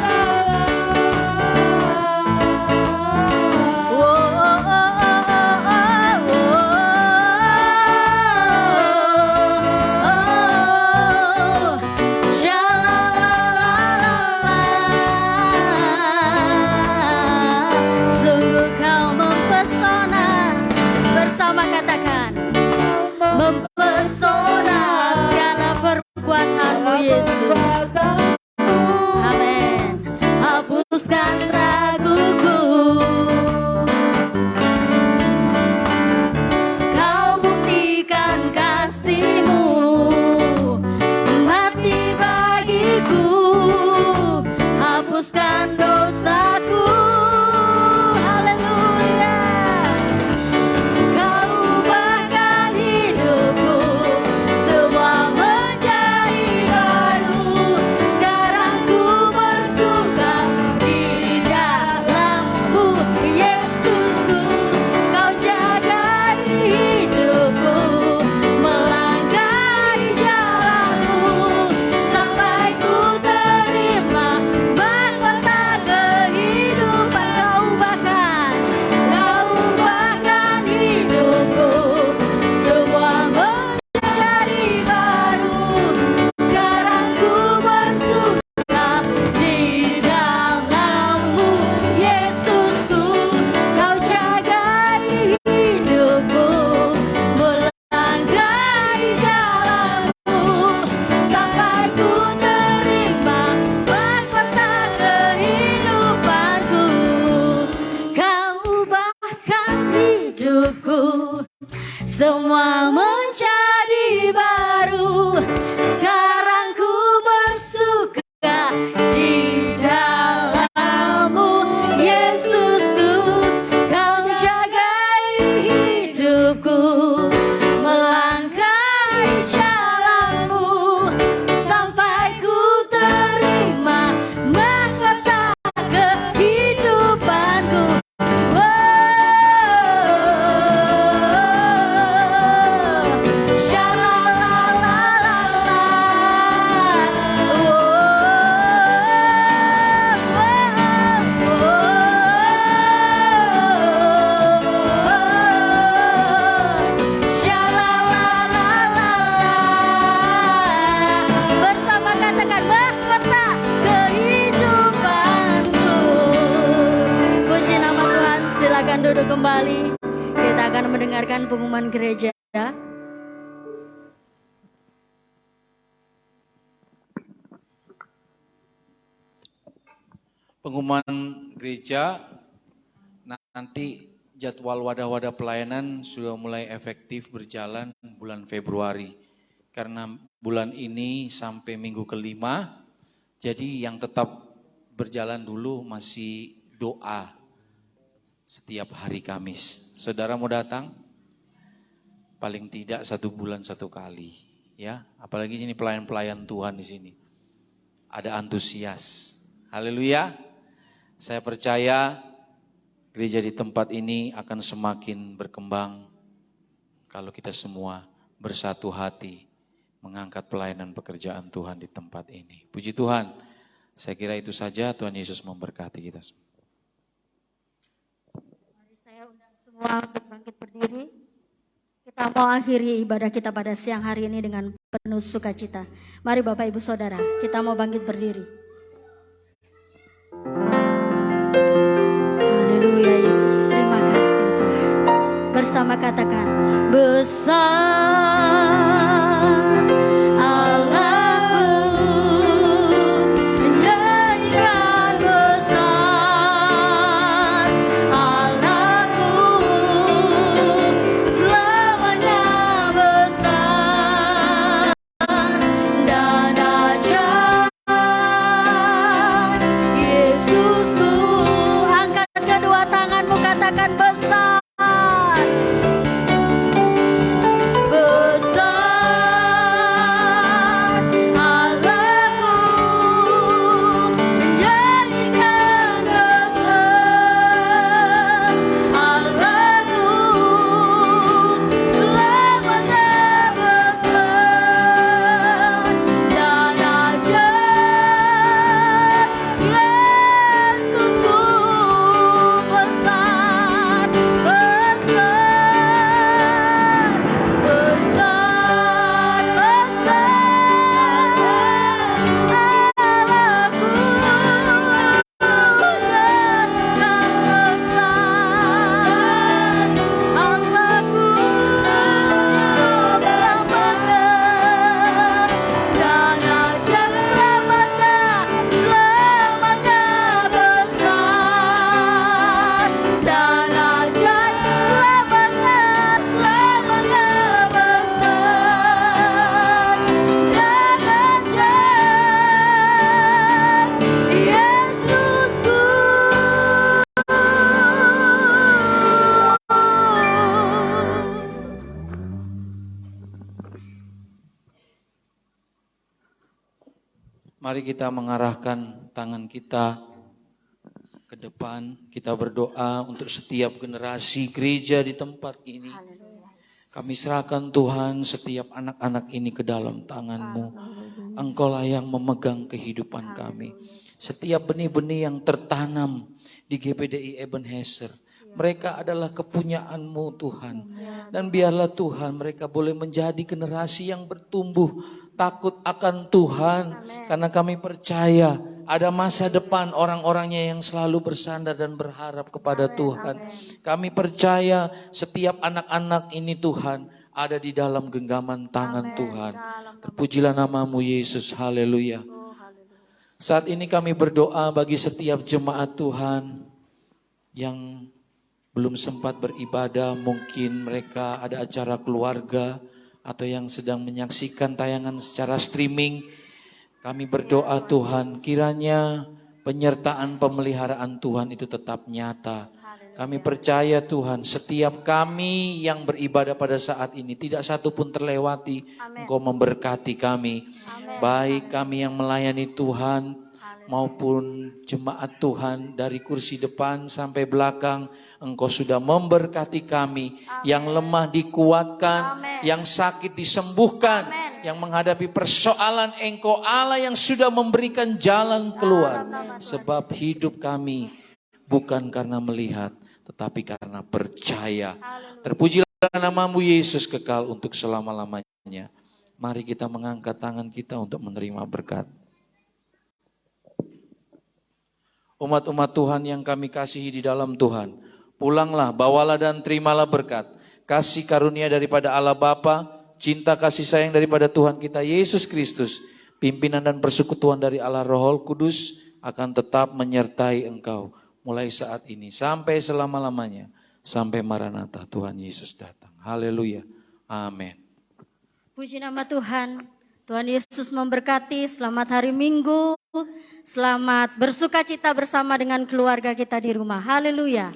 Sungguh Kau mempesona, bersama katakan, mempesona segala perbuatan-Mu Yesus. Amin. Hapuskan raguku. Kau buktikan kasih-Mu, mati bagiku, hapuskan dosaku. Haleluya. Kau ubahkan hidupku, semua menjadi baru. Sekarang ku bersuka di kembali. Kita akan mendengarkan pengumuman gereja. Pengumuman gereja, nanti jadwal wadah-wadah pelayanan sudah mulai efektif berjalan bulan Februari. Karena bulan ini sampai minggu kelima, jadi yang tetap berjalan dulu masih doa setiap hari Kamis. Saudara mau datang? Paling tidak 1 bulan 1 kali, ya. Apalagi sini pelayan-pelayan Tuhan di sini. Ada antusias. Haleluya. Saya percaya gereja di tempat ini akan semakin berkembang kalau kita semua bersatu hati mengangkat pelayanan pekerjaan Tuhan di tempat ini. Puji Tuhan. Saya kira itu saja. Tuhan Yesus memberkati kita semua. Mari saya undang semua untuk bangkit berdiri. Kita mau akhiri ibadah kita pada siang hari ini dengan penuh sukacita. Mari Bapak Ibu Saudara, kita mau bangkit berdiri. Haleluya Yesus, terima kasih Tuhan. Bersama katakan, besar Allahku, menjadikan besar Allahku, selamanya besar dan ajaib Yesusku. Angkat kedua tanganmu, katakan besar. Besar Allahku, menjadikan besar Allahku, selamanya besar dan ajaib Yesusku. Besar, besar, besar, besar Allahku, menjadikan besar Allahku, selamanya dan ajaib selamanya besar dan ajaib selamanya besar dan ajaib Yesusku. Mari kita mengarahkan tangan kita ke depan. Kita berdoa untuk setiap generasi gereja di tempat ini. Kami serahkan Tuhan setiap anak-anak ini ke dalam tangan-Mu. Engkaulah yang memegang kehidupan kami. Setiap benih-benih yang tertanam di GPDI Ebenezer, mereka adalah kepunyaan-Mu Tuhan. Dan biarlah Tuhan mereka boleh menjadi generasi yang bertumbuh takut akan Tuhan. Karena kami percaya ada masa depan orang-orangnya yang selalu bersandar dan berharap kepada Tuhan. Kami percaya setiap anak-anak ini Tuhan ada di dalam genggaman tangan Tuhan. Terpujilah nama-Mu Yesus, haleluya. Saat ini kami berdoa bagi setiap jemaat Tuhan yang belum sempat beribadah, mungkin mereka ada acara keluarga atau yang sedang menyaksikan tayangan secara streaming. Kami berdoa Tuhan, kiranya penyertaan pemeliharaan Tuhan itu tetap nyata. Kami percaya Tuhan, setiap kami yang beribadah pada saat ini tidak satu pun terlewati. Engkau memberkati kami. Baik kami yang melayani Tuhan maupun jemaat Tuhan dari kursi depan sampai belakang. Engkau sudah memberkati kami. Yang lemah dikuatkan, yang sakit disembuhkan, yang menghadapi persoalan Engkau Allah yang sudah memberikan jalan keluar. Sebab hidup kami bukan karena melihat, tetapi karena percaya. Terpujilah nama-Mu Yesus kekal untuk selama-lamanya. Mari kita mengangkat tangan kita untuk menerima berkat. Umat-umat Tuhan yang kami kasihi di dalam Tuhan, Pulanglah, bawalah dan terimalah berkat, kasih karunia daripada Allah Bapa, cinta kasih sayang daripada Tuhan kita Yesus Kristus, pimpinan dan persekutuan dari Allah Roh Kudus akan tetap menyertai engkau mulai saat ini sampai selama-lamanya, sampai Maranatha Tuhan Yesus datang. Haleluya. Amin. Puji nama Tuhan. Tuhan Yesus memberkati. Selamat hari Minggu. Selamat bersuka cita bersama dengan keluarga kita di rumah. Haleluya.